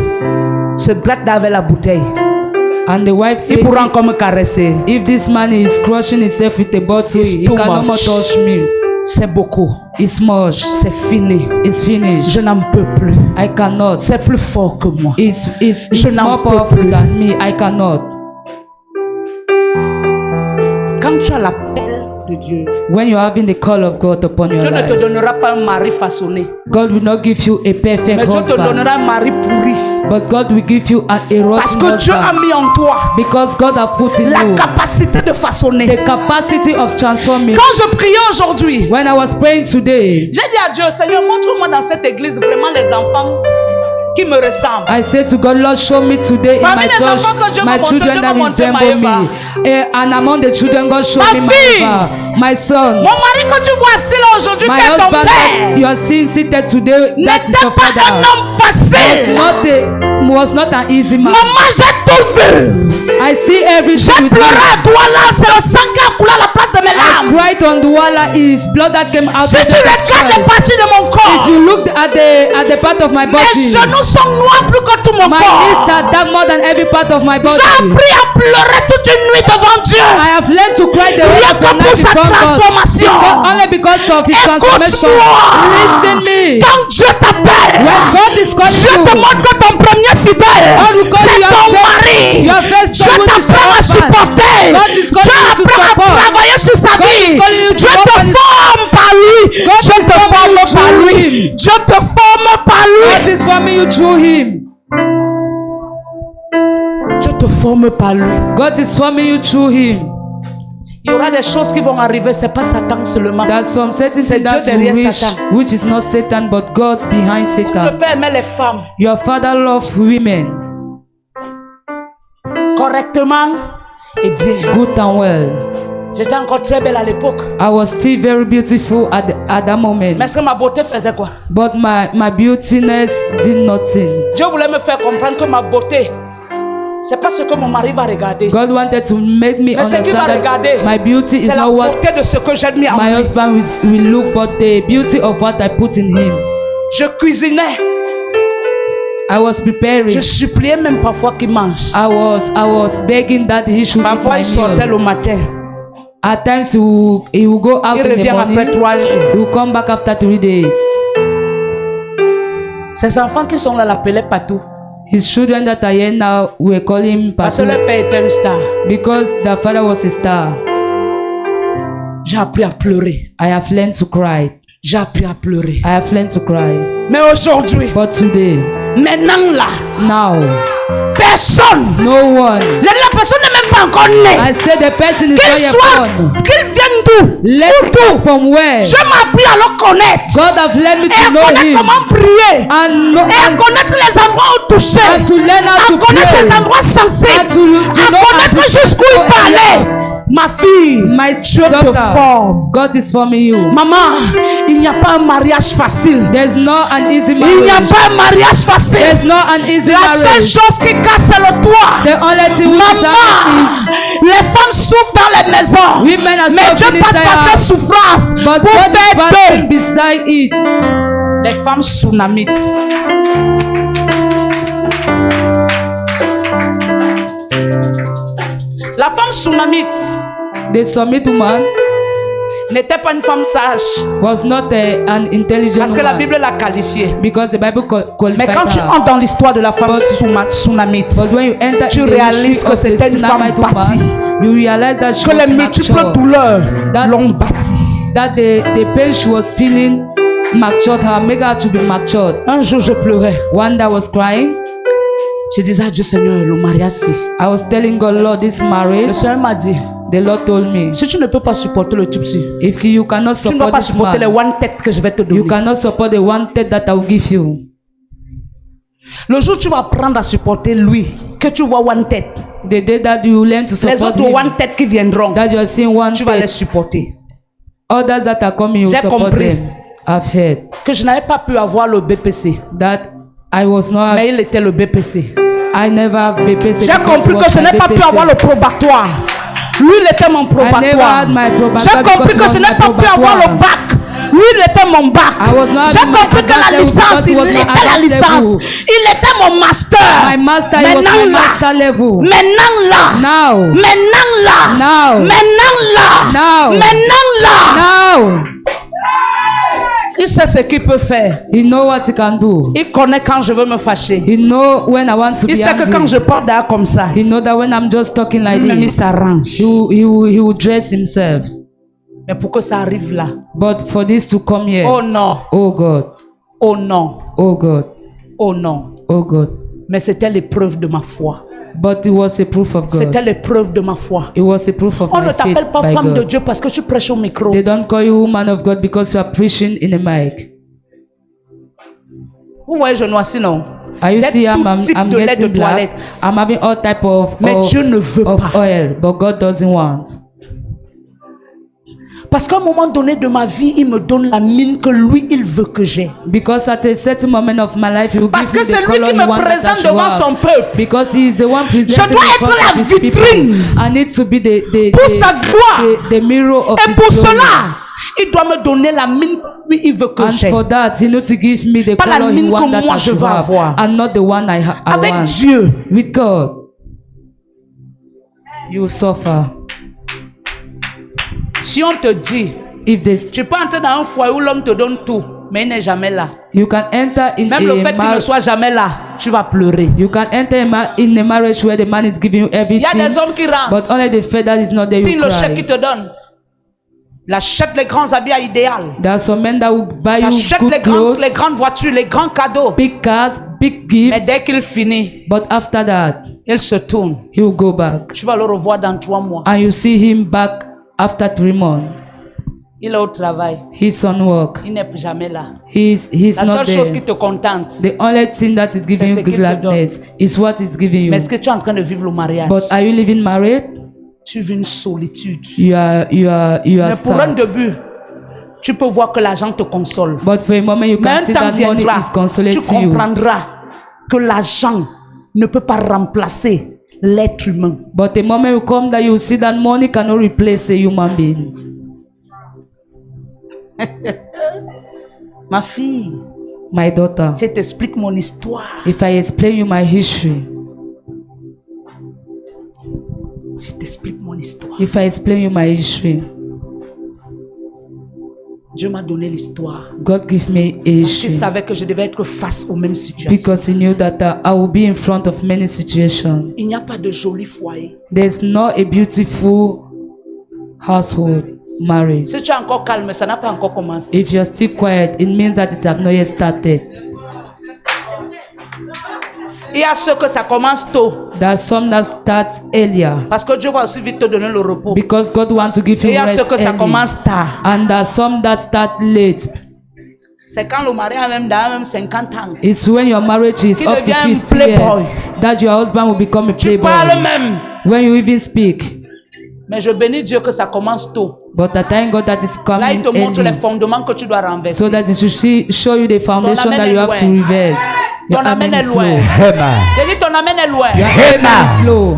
se gratte avec la bouteille, and the wife il said, pourra encore me caresser. if this man is crushing himself with a bottle, It's he too cannot more much. touch me. C'est beaucoup. It's much. C'est fini. It's finished. Je n'en peux plus. I cannot. C'est plus fort que moi. It's Je n'en more peux powerful plus. than me. I cannot. Quand tu as l'appel de Dieu, When you're having the call of God upon your Dieu ne te life, donnera pas un mari façonné. God will not give you a perfect Mais Dieu te husband, donnera un mari pourri. but God will give you a Parce rotten que Dieu a husband mis en toi because God has put in la you capacité de façonner. the capacity of transforming. Quand je priais aujourd'hui, When I was praying today, j'ai dit à Dieu, Seigneur, montre-moi dans cette église vraiment les enfants qui me ressemblent. I said to God, Lord, show me today in Parmi my les church enfants que Dieu m'a my montré, children Dieu that m'a montré resemble Maëva. me. And among the children, God show Ma me fille. Maëva, my son. Mon mari que tu vois assis là aujourd'hui, My qui est ton husband that père, you are seeing seated today, that is n'était your pas un father. homme facile. Was not an easy man. Maman, j'ai tout vu. I see everything J'ai with pleuré you. à toi là, c'est le sang qui a coulé à la place de mes I larmes. cried on the wall, is blood that came out Si of tu the regardes les child. parties de mon If corps, you look at the part of my mes body, genoux sont noirs plus que tout mon my knees corps. are dark more than every part of my J'ai body. appris à pleurer toute une nuit devant Dieu. I have learned to cry the Rien whole of que the pour night sa before God. transformation. Only because of His transformation. Listen Écoute-moi. me. Quand Dieu t'appelle, When God is calling Dieu te you, montre que ton premier fidèle, God will call c'est you ton your mari. first Dieu son, which is t'apprend à your husband. supporter. God is Dieu calling you to apprend à support. travailler sur sa God vie. is calling you to Dieu te work on his- forme par lui. God Dieu is te forming forme you par through lui. him. Dieu te forme par God lui. is forming you through Him. Dieu te forme par lui. God is forming you through Him. Il y aura des choses qui vont arriver, c'est pas Satan seulement. There's some certain C'est things that Dieu you derrière wish, Satan. which is not Satan, but God behind Le Satan. Père aimait les femmes Your father loved women correctement et bien. good and well. J'étais encore très belle à l'époque. I was still very beautiful at that moment. Mais est-ce que ma beauté faisait quoi? But my beautiness did nothing. Dieu voulait me faire comprendre que ma beauté, c'est pas ce que mon mari va regarder. God wanted to make me Mais ce qu'il va understand regarder, that my beauty is c'est la not what beauté de ce que j'ai mis en my lui. husband will look, but the beauty of what I put in him. Je cuisinais. I was preparing. Je suppliais même parfois qu'il mange. I was begging that he should eat Parfois, my il sortait meal. le matin. At times he will go out Il in the revient morning. après 3 jours. He will come back after 3 days. Ces enfants qui sont là l'appelaient Patou. His children that are here now, we call him Parce que Patou leur père était un star. because their father was a star. J'ai appris à pleurer. I have learned to cry. J'ai appris à pleurer. I have learned to cry. Mais aujourd'hui, But today, maintenant là, now, personne, no one. j'ai dit la personne n'est même pas encore née. I said the person is not Qu'il yet soit, born. qu'il vienne d'où? Let it come from where? Je m'appris à le connaître. God have led me Et to à know connaître him. comment prier. Et à And connaître les endroits où toucher. and to learn how À to connaître pray. ces endroits sensibles. And to À know how connaître to jusqu'où il go peut aller. here. Ma fille, My Dieu te daughter, forme. God is forming you. Maman, il n'y a pas un mariage facile. There's not an easy Il n'y a marriage. pas un mariage facile. There's not an easy La seule marriage. chose qui casse, c'est le toit. The only thing which is happening Maman, les femmes souffrent dans les maisons. Women are Mais Dieu suffering passe inside par ces house. souffrances But pour God is faire passing deux. beside it. Les femmes tsunamites. La femme tsunamite The Summit woman n'était pas une femme sage was not an intelligent parce que la woman Bible l'a qualifiée. because the Bible Mais qualified quand tu her. entres dans l'histoire de la femme But- tsunamite, But when you enter tu in the réalises history que of the c'était une femme Tsunamite woman, bâtie. you realize that she que les was multiples mature, douleurs That- l'ont bâtie. that the pain she was feeling matured her, make her to be matured. Un jour, je pleurais. One day I was crying. Je disais à Dieu, Seigneur, le mariage, si. I was telling God, Lord, this Le marriage, Seigneur m'a dit, the Lord told me, si tu ne peux pas supporter le type ci, if you cannot tu ne dois support pas this supporter les man, one tête que je vais te you donner. cannot support the one third that I will give you. Le jour où tu vas apprendre à supporter lui, que tu vois one tête, The day that you learn to les support autres him, one tête qui viendront, that you are seeing one tu vas les third, supporter. others that are coming, you J'ai support compris. them. I've heard Que je n'avais pas pu avoir le BPC, that I was not, mais il était le BPC. I never have BPC. J'ai because compris it was que je my n'ai pas pu BPC. avoir le probatoire. Lui, il était mon never probatoire. had my probatoire J'ai compris because que it je was n'ai my pas pu avoir probatoire. le bac. Lui, il était mon bac. I was not J'ai having my compris que la advanced level licence, because it il was my était la advanced licence. level. Il était mon master. My master, it was Maintenant my là. master level. Maintenant là. Now, Maintenant là. Now. Maintenant là. Now. Maintenant là. now, Il sait ce qu'il peut faire. he know what he can do. Il connaît quand je veux me fâcher. He know when I want to Il be sait que angry. quand je parle d'ailleurs comme ça, He know that when I'm just talking like même il this, s'arrange. he will dress himself. Mais pour que ça arrive là. But for this to come here, Oh non. oh God, Oh non. oh God, Oh non. oh God. Mais c'était l'épreuve de ma foi. But it was a proof of God. C'était l'épreuve de ma foi. It was a proof of On my ne t'appelle faith pas by femme de God. Dieu parce que tu prêches au micro. They don't call you woman of God because you are preaching in a mic. Vous voyez, je noircis, non? Are you J'ai see tout I'm type de lait de getting black? toilette. I'm having all type Mais Dieu ne veut of pas. oil, but God doesn't want. Parce qu'à un moment donné de ma vie, il me donne la mine que lui, il veut que j'ai. Because at a certain moment of my life, he will Parce give que me c'est the lui color qui he me wants that présente I should devant have. son peuple. Because he is the one presenting Je dois in être front of la his vitrine people. I need to be pour sa gloire. the mirror of Et his pour glory. cela, il doit me donner la mine que lui, il veut que And j'ai. for that, he needs to give me the Pas la color he mine que wants that moi I je should veux have, avoir. and not the one I Avec want. Dieu, With God, you suffer. si on te dit, If this, tu peux entrer dans un foyer où l'homme te donne tout, mais il n'est jamais là. you can enter in Même le fait a qu'il ne marriage. soit jamais là, tu vas pleurer. You can enter in a marriage where the man is giving you Il y a everything, des hommes qui rentrent. but only the fact that is not there, Si you le chèque qu'il cry. te donne, il achète les grands habits à Idéal. There are some men that will buy Il you achète good clothes, les grandes voitures, les grands cadeaux. big cars, big Mais gifts, dès qu'il finit, but after that, il se tourne. he will go back. Tu vas le revoir dans 3 mois. And you see him back after 3 months. Il est au travail. He's on work. Il n'est jamais là. He's La not seule chose qui there. te contente, The only thing that is giving C'est ce you qu'il te gladness is what is giving you. mais est-ce que tu es en train de vivre le mariage? But are you living married? Tu vis une solitude. You are Mais pour un sad. début, tu peux voir que l'argent te console. But for a moment you Mais can un see temps that money viendra, is consolating tu to you. comprendras que l'argent ne peut pas remplacer l'être humain. But the moment will come that you see that money cannot replace a human being. Ma fille, My daughter, je t'explique mon histoire. if I explain you my history, Je t'explique mon histoire. If I explain you my history, Dieu m'a donné l'histoire. God give me a Parce qu'il history savait que je devais être face aux mêmes situations. because He knew that I will be in front of many situations. Il n'y a pas de joli foyer. There's not a beautiful household marriage. Si tu es encore calme, ça n'a pas encore commencé. If you're still quiet, it means that it have not yet started. Il y a ceux que ça commence tôt. There are some that start earlier Parce que Dieu va aussi vite te donner le repos. because God wants to give Et il you y a ceux rest que ça early. commence tard. And there are some that start late. C'est quand le mari a même 50 ans. It's when your marriage is Qu'il up to devient un 50 playboy. years that your husband will become a Tu playboy. parles même. When you even speak. Mais je bénis Dieu que ça commence tôt. But I thank God that it's Là, il coming te montre les early, fondements que tu dois renverser. so that it should show you the foundation amen that est you have to loin. reverse. Your Ton amen amen est is loin. low. Amen. J'ai dit ton amen est loin. Your amen Amen. is low.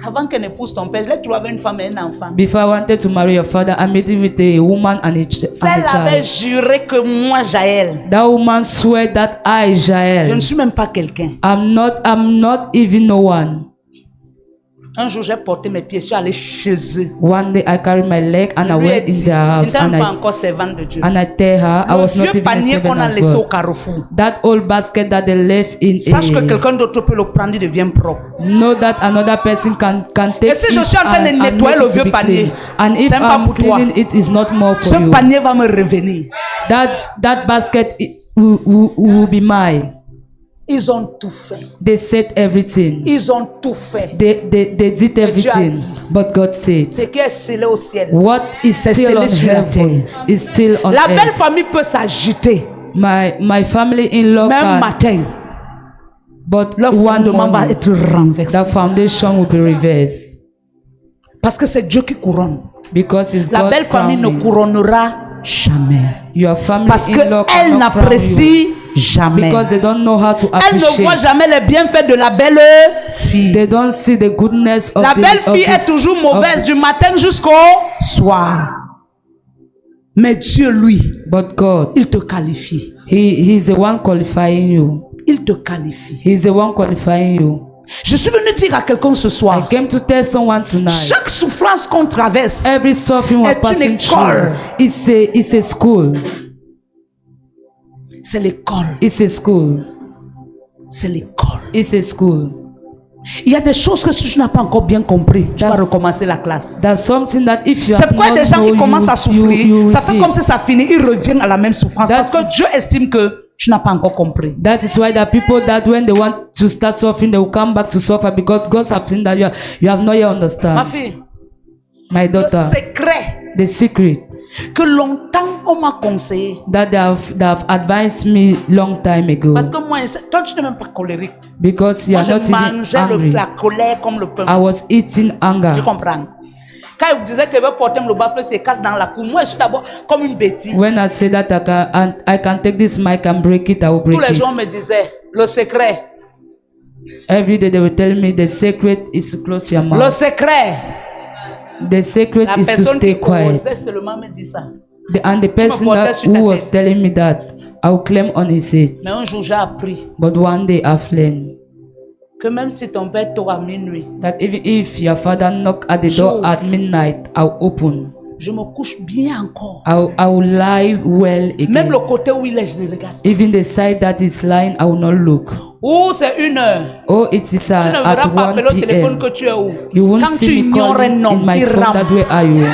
Avant qu'elle n'épouse ton père, je l'ai trouvé avec une femme et un enfant. Before I wanted to marry your father, I met him with a woman and a Celle avait child. juré que moi, Jaël, That woman swear that I, je Jael, ne suis même pas quelqu'un. I'm not even no one. Un jour, j'ai porté mes pieds, je suis allé chez eux. One day I carried my leg and I Lui ai went in dit, their il house n'était and pas encore servant de Dieu. I tell her I Le was not vieux even a panier qu'on servant a of laissé au God. carrefour. That old basket that they left in Sache que quelqu'un d'autre peut le prendre, il devient propre. know that another person can take Et si je it suis en train de and nettoyer make le it vieux to be panier, clean. And if c'est pas I'm pour toi. cleaning it is not more Ce for you. panier va me revenir. That basket will be mine. Ils ont tout fait. They said everything. Ils ont tout fait. They did Dieu a everything. dit. But God said, Ce qui est scellé au ciel. what is C'est still scellé on sur la heaven terre. is still on La belle earth. famille peut s'agiter. My family in law Même can, matin, but leur one fondement va morning, être renversé. the foundation will be reversed Parce que c'est Dieu qui couronne. because it's La God belle famille ne crowning. couronnera jamais. Your family Parce in law qu'elle cannot crown n'apprécie you jamais. because they don't know how to Elle ne voit appreciate. jamais les bienfaits de la belle fille. They don't see the goodness of La the belle of fille est this- toujours of mauvaise the- du matin jusqu'au soir. Mais Dieu, lui, But God, il te qualifie. He's the one qualifying you. Il te qualifie. He's the one qualifying you. Je suis venu dire à quelqu'un ce I soir, came to tell someone tonight. chaque souffrance qu'on traverse, Every suffering we're est une passing école. through, it's a school. c'est l'école. It's a school. C'est l'école. It's a school. Il y a des choses que si tu n'as pas encore bien compris, tu vas That's- recommencer la classe. That's something that if you C'est have pourquoi il y a not des gens qui know, commencent à souffrir, you ça fait repeat. comme si ça finit, ils reviennent à la même souffrance parce That's- que Dieu estime que tu n'as pas encore compris. That is why the people that when they want to start suffering, they will come back to suffer because God have seen that you have not yet Ma understand. fille, My le daughter, secret the secret que longtemps on m'a conseillé, that they have advised me long time ago parce que moi, toi tu n'es même pas colérique. because you Moi are je not even mangeais angry. la colère comme le pain. I was eating anger. Tu comprends? Quand il disait qu'il veut porter le baffle, c'est casse dans la cour. Moi, je suis d'abord comme une bêtise. When I say that I can take this mic and break it, I will Tous break les it. gens me disaient, le secret, Every day they will tell me the secret is to close your le mouth. secret. The secret La is to personne stay qui quiet. osait seulement me dit ça. And the person portais that sur ta who was tête. telling me that, I will claim on his head. Mais un jour, j'ai appris But one day I've learned que même si ton père t'aura à minuit, that even if your father knock at the door at midnight, I'll open. je me couche bien encore. I will lie well Même again. le côté où il est, je le regarde. Even the side that is lying, I will not look. Ou c'est 1 heure. Oh, it is Tu ne verras at pas 1 appeler au téléphone que p.m. tu es où. You won't Quand tu see me ignores un calling in homme, my il phone that rampe. where are you?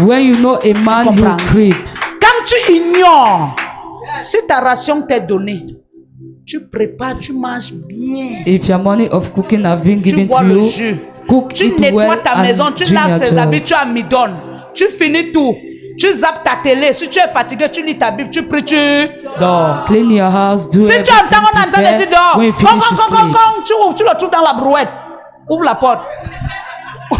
When you know a man, you comprends? creep. Quand tu ignores, si ta ration t'est donnée, tu prépares, tu manges bien. If your money of cooking have been Tu given bois to le you, jus. cook Tu it nettoies well ta and maison, tu drink laves your ses habits, jars. tu amidonnes. Tu finis tout. Tu zappes ta télé. Si tu es fatigué, tu lis ta Bible, tu pries, tu dors. Clean your house, do Si tu everything, entends, on entend prepare. et tu dors. When you finish, you sleep. Tu ouvres, tu le trouves dans la brouette. Ouvre la porte.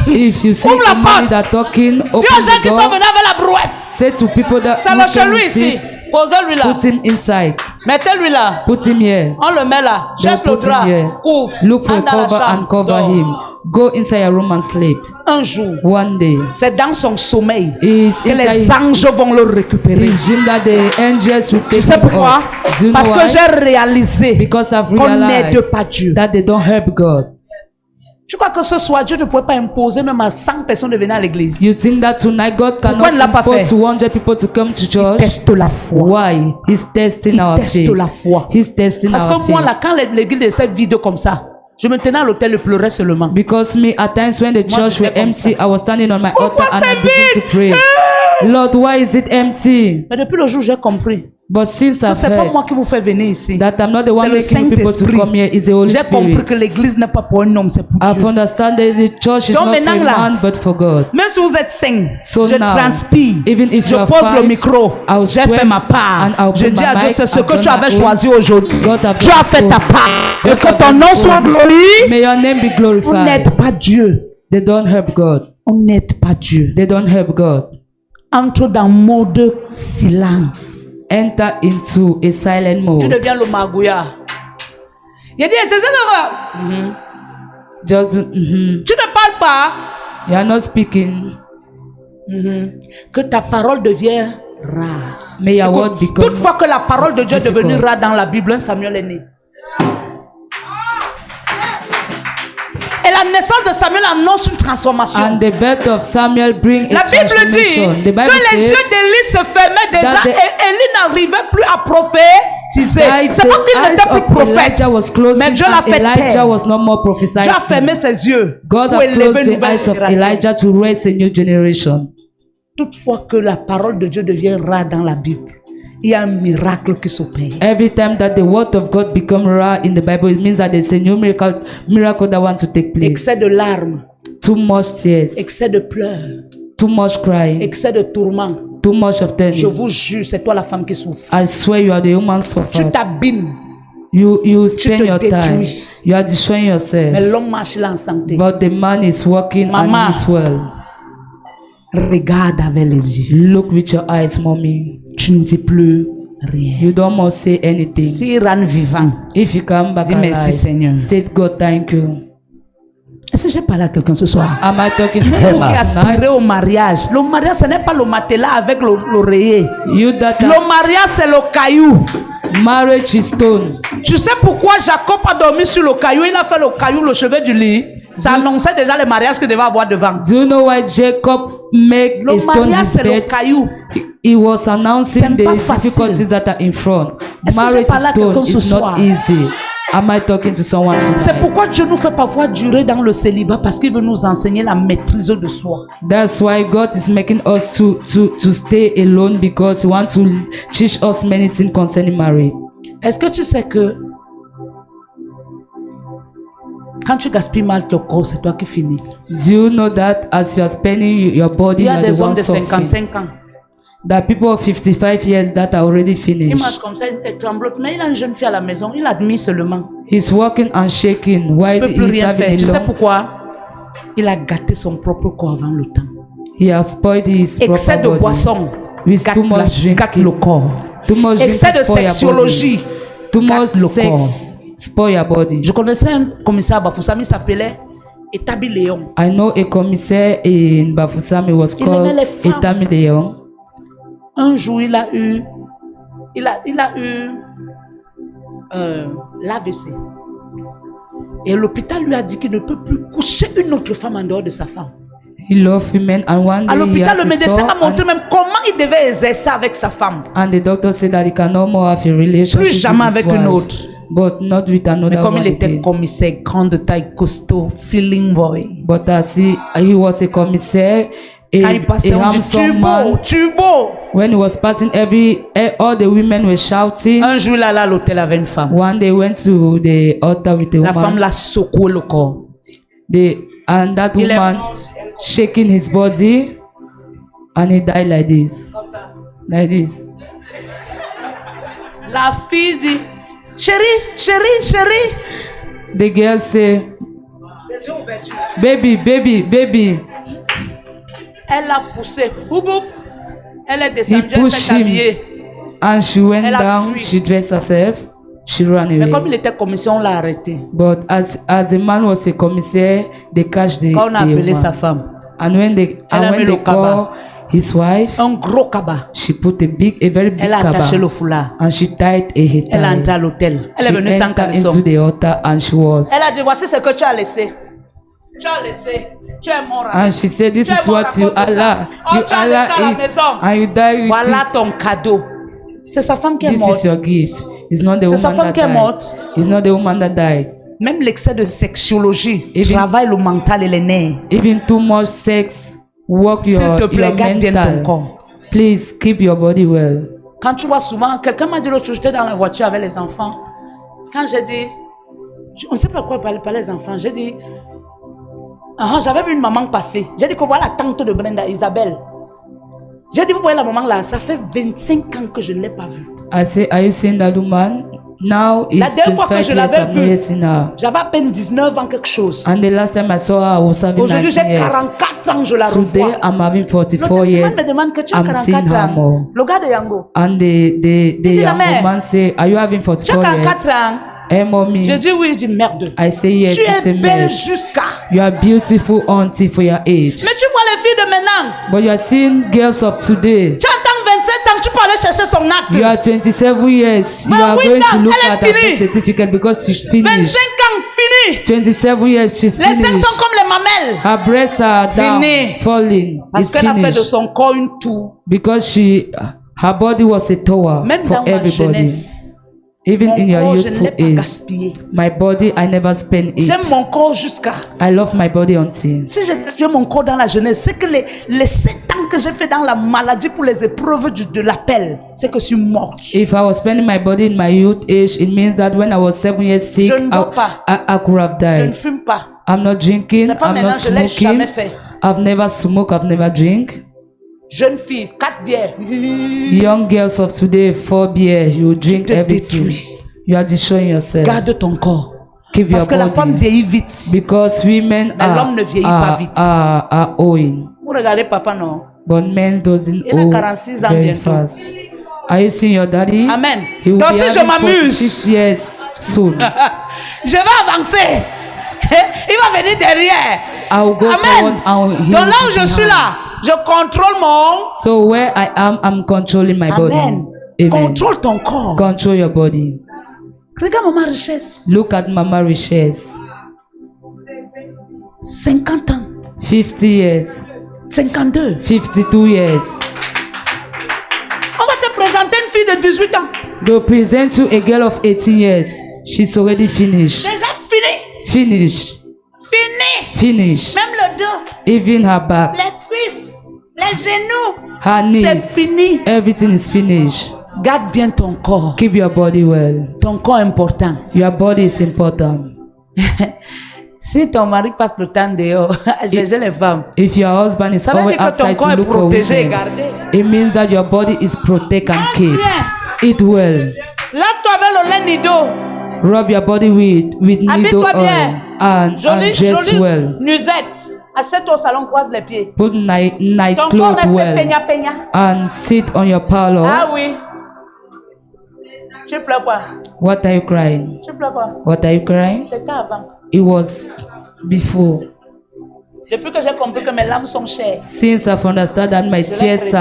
If you see Ouvre la somebody porte. that talking, Dis aux open gens the qui sont door. venus avec la brouette. Say to people that C'est who le came chez lui with ici. it, Posez-lui là. put him inside. Mettez-lui là. Put him here. On le met là. They'll Cherche le put him drap. here. Couvre. Look for a Entre dans la cover chambre. and cover Dors. him. Go inside your room and sleep. Un jour, One day, c'est dans son sommeil is que les inside anges vont le récupérer. his dream that the angels will Tu take sais him pourquoi? up. Do you know Parce que why? j'ai réalisé Because I've qu'on n'aide realized pas Dieu. that they don't help God. Tu crois que ce soir, Dieu ne pouvait pas imposer même à 100 personnes de venir à l'église? You think that tonight God Pourquoi il ne l'a cannot pas fait? impose to 100 people to come to Il church? teste la foi. Why? He's testing Il our teste faith. la foi. He's testing Parce our que moi, faith. là, quand l'église était vide comme ça, je me tenais à l'hôtel et pleurais seulement. Because me, at times when the church j'étais were comme empty, I was standing on my Pourquoi altar and I c'est began to pray. Lord, why is it empty? Mais depuis le jour où j'ai compris But since que I've c'est pas heard moi qui vous fais venir ici. that I'm not the C'est one le making people to Saint-Esprit. come here, it's the Holy J'ai compris Spirit. que l'église n'est pas pour un homme, c'est pour I've Dieu. understand that the church is Donc not for a maintenant, là, man but for God. Même si vous êtes saint, So je now, transpire, even if je you are pose le five, micro, I'll j'ai swear fait ma part. and I'll Je put dis my à Dieu, mic, c'est ce I've que done tu my avais own. choisi aujourd'hui. God have Tu as done fait so. ta part. Et God que have ton done nom so. soit glorifié. May your name be On glorified. n'aide pas Dieu. They don't help God. On n'aide pas Dieu. They don't help God. Entre dans mode silence. Enter into a silent Tu mode. deviens le magouya. Il a dit, c'est ça. Just, Tu ne parles pas. you are not speaking. Que ta parole devienne rare. May your Écoute, word become toutefois que la parole de Dieu est devenue difficult. rare dans la Bible, un Samuel est né. Et la naissance de Samuel annonce une transformation. And the birth of Samuel bring a La Bible dit transformation. The que Bible les says yeux d'Élie se fermaient déjà that the- et Élie n'arrivait plus à prophétiser. that C'est pas the qu'il eyes n'était plus of prophète, Elijah was closing mais Dieu l'a and fait Elijah taire. was not more prophesying. Dieu a fermé ses yeux God pour has élever closed une the nouvelle eyes of génération. Elijah to raise a new generation. Toutefois que la parole de Dieu devient rare dans la Bible, il y a un miracle qui s'opère. Every time that the word of God become rare in the Bible, it means that there's a new miracle that wants to take place. Excès de larmes, Too much tears, excès de pleurs, too much crying, excès de tourments. too much of Je turning. vous jure, c'est toi la femme qui souffre. I swear you are the human Tu sufferer. t'abîmes, You spend te your time. détruis. You are destroying mais yourself. l'homme marche là en santé. But the man is working Mama. and he's well. Regarde avec les yeux. Look with your eyes, mommy. Tu ne dis plus rien. You don't must say anything. S'il rend vivant, If you come back dis merci alive, Seigneur. say God thank you. Est-ce que j'ai parlé à quelqu'un ce soir? Am I talking to Vous you qui tonight? aspirez au mariage. Le mariage, ce n'est pas le matelas avec l'oreiller. You that Le are mariage, c'est le caillou. marriage is stone. Tu sais pourquoi Jacob a dormi sur le caillou? Il a fait le caillou, le chevet du lit. Ça annonçait déjà le mariage qu'il devait avoir devant. Do you know why Jacob make Le a stone mariage, his c'est le bed? caillou. He was announcing C'est the pas facile. difficulties that are in front. Est-ce que j'ai Marriage parlé à stone quelqu'un ce is not soir? easy. Am I talking to someone C'est tonight? pourquoi Dieu nous fait parfois durer dans le célibat parce qu'il veut nous enseigner la maîtrise de soi. That's why God is making us to stay alone, because He wants to teach us many things concerning marriage. Est-ce que tu sais que quand tu gaspilles mal ton corps, c'est toi qui finis? Do you know that as you are spending your body, Il y you a are the des hommes one de suffering? 55 ans. There are people of 55 years that are already Il finished. marche comme ça, il tremble. Mais il a une jeune fille à la maison, il admire seulement. He's walking and shaking Il while ne peut plus he's rien faire. having Tu a sais long. pourquoi? Il a gâté son propre corps avant le temps. He has spoiled his Excès proper de body. boisson With gâte, too much gâte drinking. le corps. Too much Excès drinking de spoil your sexologie body. Too much gâte le corps. sex spoil your body. Je connaissais un commissaire à Bafoussam, il s'appelait Etabi Léon. I know a commissaire in Bafoussam, he was Il called aimait les femmes. Etami Leon. Un jour, il a eu l'AVC. Et l'hôpital lui a dit qu'il ne peut plus coucher une autre femme en dehors de sa femme. He loved women, and one À day he l'hôpital, le has a médecin son, a montré même comment il devait exercer avec sa femme. and the doctor said that he can no more have a relationship Plus jamais with his avec une wife, autre. but not with Mais another comme one il était again. commissaire, grande taille, costaud, feeling boy. But as he was a commissaire, Quand il passait, a on dit handsome tu beau, man. tu beau. When he was passing, all the women were shouting. Un jour, il allait à l'hôtel avec une femme. One day went to the altar with a La femme woman. l'a secoué le corps. And that Il est woman shaking his body, and he died like this. Like this. La fille dit, chérie, chérie, chérie. The girl say, Les yeux ouverts. baby, baby, baby. Elle a poussé. Oup, oup. Elle est He descendue, elle pushed s'est him, habillée. and she went Elle a down. fui. She dressed herself. She ran Mais comme il away. était commission, on l'a arrêté. But as the man was a commissaire, they catch the, Quand on a the appelé sa woman. femme, And when they Elle a mis le call his wife, un gros cabas. she put a very big Elle a attaché le kaba, foulard. and she tied a head Elle est entrée tie. à l'hôtel. Elle est She venue sans entered caleçon. into the altar, and she was. Elle a dit, voici ce que tu as laissé. Tu as laissé. Tu es mort. And she said, this Tu es is mort à what you cause de ça. Allah. Oh, You tu as laissé à la Allah maison. it, and you die with Voilà ton cadeau. C'est sa femme qui est it. This morte. is your gift. It's not the C'est sa woman femme that qui est died. morte. It's not the woman that died. Même l'excès de sexologie Even- travaille le mental et les nerfs. Even too much sex work S'il your te plaît, garde bien ton mental. corps. Please keep your body well. Quand tu vois souvent, quelqu'un m'a dit l'autre jour, j'étais dans la voiture avec les enfants. Quand j'ai dit, on ne sait pas quoi parler par les enfants, j'ai dit, j'avais vu une maman passer. J'ai dit que voilà la tante de Brenda, Isabelle. J'ai dit, vous voyez la maman là, ça fait 25 ans que je ne l'ai pas vue. I say, are you seeing that woman? Now La it's dernière fois que 25 je years l'avais I've vue, never seen her. j'avais à peine 19 ans quelque chose. And the last time I saw her, I was having Aujourd'hui, 19 j'ai years. 44 ans, je la Today, revois. I'm having 44 L'autre years. semaine me demande que tu as I'm seeing 44 her ans. more. Le gars de Yango. And the dit, la young mère, woman say, are you having Tu as 44 44 years? ans. Hey, mommy. Je dis oui, il dit merde. I say yes. Tu He es say belle mad. jusqu'à. You are beautiful auntie for your age. Mais tu vois les filles de maintenant. But you are seeing girls of today. Tu entends 27 ans, tu peux aller chercher son acte. You are 27 years. You But are with going that, to look elle est at her finie. birth certificate because she's 25 finished. ans, fini. 27 years, she's Les seins finished. sont comme les mamelles. Her breasts are down, Fini. falling. Parce It's qu'elle a fait de finished. son corps une tour. Because her body was a tower Même for dans ma everybody. jeunesse, Even mon in your corps, je ne youthful l'ai pas age. gaspillé. My body, I never spend it. J'aime mon corps jusqu'à. I love my body until. Si j'ai gaspillé mon corps dans la jeunesse, c'est que les 7 ans que j'ai fait dans la maladie pour les épreuves de l'appel, c'est que je suis morte. If I was spending my body in my youth age, it means that when I was 7 years sick, Je ne bois pas. I could have Je ne died. fume pas. I'm not drinking, C'est pas I'm maintenant, not je l'ai jamais smoking. fait. I've never smoked, I've never drink. Jeune fille, 4 bières. Young girls of today, 4 beer, you drink te everything. détruis. You are destroying yourself. Garde ton corps. Keep Parce your que la femme body. vieillit vite. Because women Mais l'homme ne vieillit pas vite. are owing. Vous regardez papa, non? But men doesn't Il a owe 46 ans very bientôt. fast. Are you seeing your daddy? Amen. He will Donc be si je having m'amuse, 46 years soon. je vais avancer. Il va venir derrière. I will go forward Amen. and he Donc will là où be je suis behind. là, je contrôle mon... So where I am, I'm controlling my body. Amen. Amen. Contrôle ton corps. Control your body. Regarde ma richesse. Look at Mama Richesse. 50 ans. 50 years. 52. 52 years. On va te présenter une fille de 18 ans. They'll present you a girl of 18 years. She's already finished. Déjà fini. Finished. Fini. Finished. Même le dos, Even her back, les cuisses, les genoux. her C'est knees. fini. Everything is finished. Garde bien ton corps. Keep your body well. Ton corps est important. Your body is important. Si ton mari passe le temps dehors à chercher les femmes, If your husband is ça veut always dire que ton outside corps to est look for protégé et women, gardé. it means that your body is protected and Mange kept. bien. Eat well. Lave-toi avec le lait Nido. Rub your body with needle Habille-toi oil bien. and Jolie, dress jolie well. nuisette. Assieds-toi au salon, croise les pieds. Put night Ton corps clothes reste well peigna peigna. and sit on your parlor. Ah oui. Tu pleures quoi? What are you crying? Tu pleures quoi? What are you crying? C'était avant. It was before. Depuis que j'ai compris que mes larmes sont chères. Since I've understood that my Je les tears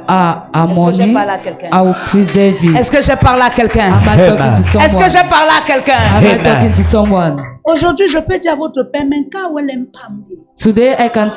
are Est-ce que j'ai money, parlé à quelqu'un? I will preserve it. Est-ce que j'ai parlé à quelqu'un? Am I talking to Est-ce que someone? j'ai parlé à quelqu'un? Am I talking to someone? Aujourd'hui, je peux dire à votre père, mais quand elle aime pas me. Today I can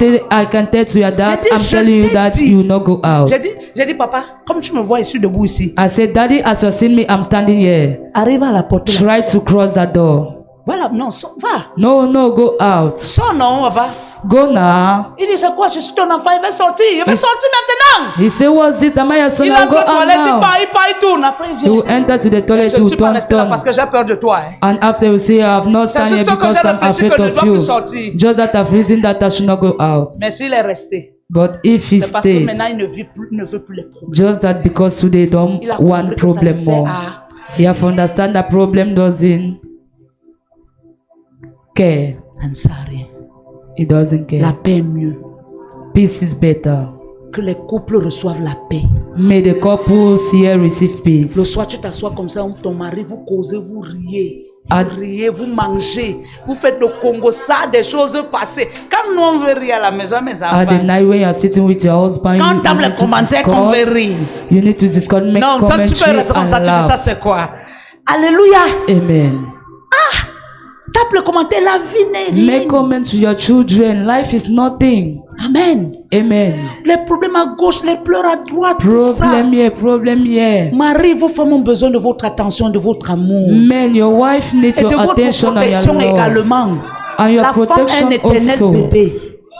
tell to your dad, J'ai dit, I'm je telling you t'ai that dit. you will not go out. J'ai dit, papa, comme tu me vois ici debout ici, I said, Daddy, as you have seen me, I'm standing here. arrive à la porte. là. Try to cross that door. Voilà, non, va. No, go out. Sors, non, papa. Go now. Il dit, c'est quoi? Je suis ton enfant, il va sortir. Il va Yes. sortir maintenant. He said, what's it? Am I your son? Il I'll entre go aux out toilettes, il now. part, il tourne. Après, il He vient. will enter to the toilet Je ne to suis pas turn, resté là parce que j'ai peur de toi. Hein. And after you say, I have not C'est stand here juste que because j'ai I'm réfléchi afraid que je ne dois of you. plus sortir. Just that I've reasoned that I should not go out. Mais s'il est resté, But if he c'est parce que stayed, maintenant il ne veut plus les problèmes. just that because today don't Il a want compris que ça ne problem sert more. à You have to understand that problem doesn't care. ça ne sert à rien. It doesn't La care. paix est mieux. Peace is better. Que les couples reçoivent la paix. May the couples here receive peace. Le soir, tu t'assois comme ça, ton mari, vous causez, vous riez. Ah. Vous riez, vous mangez. Vous faites le Congo, ça, des choses passées. Quand nous, on veut rire à la maison, mes At the enfants. night when you are sitting with your husband, Quand you t'as les need to commentaires qu'on veut discuss. rire. You need to discuss, make Non, toi, tu peux commentary rester comme ça, and tu dis ça, laugh. c'est quoi? Alléluia. Amen. Tape le commentaire, la vie n'est rien. Make comments to your children. Life is nothing. Amen. Amen. Les problèmes à gauche, les pleurs à droite, tout ça. Problem here. Marie, vos femmes ont besoin de votre attention, de votre amour. Men, your wife needs Et de your votre attention and protection your love. également. And your La femme protection est un éternel also. bébé.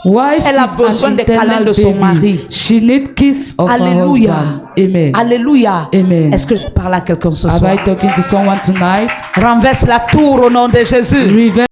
Wife Elle a is besoin an des câlins eternal de son baby. mari. She needs kiss of Alléluia. her husband. Amen. Alléluia. Amen. Est-ce que je parle à quelqu'un ce Have soir? I talking to someone tonight? Renverse la tour au nom de Jésus. Reverse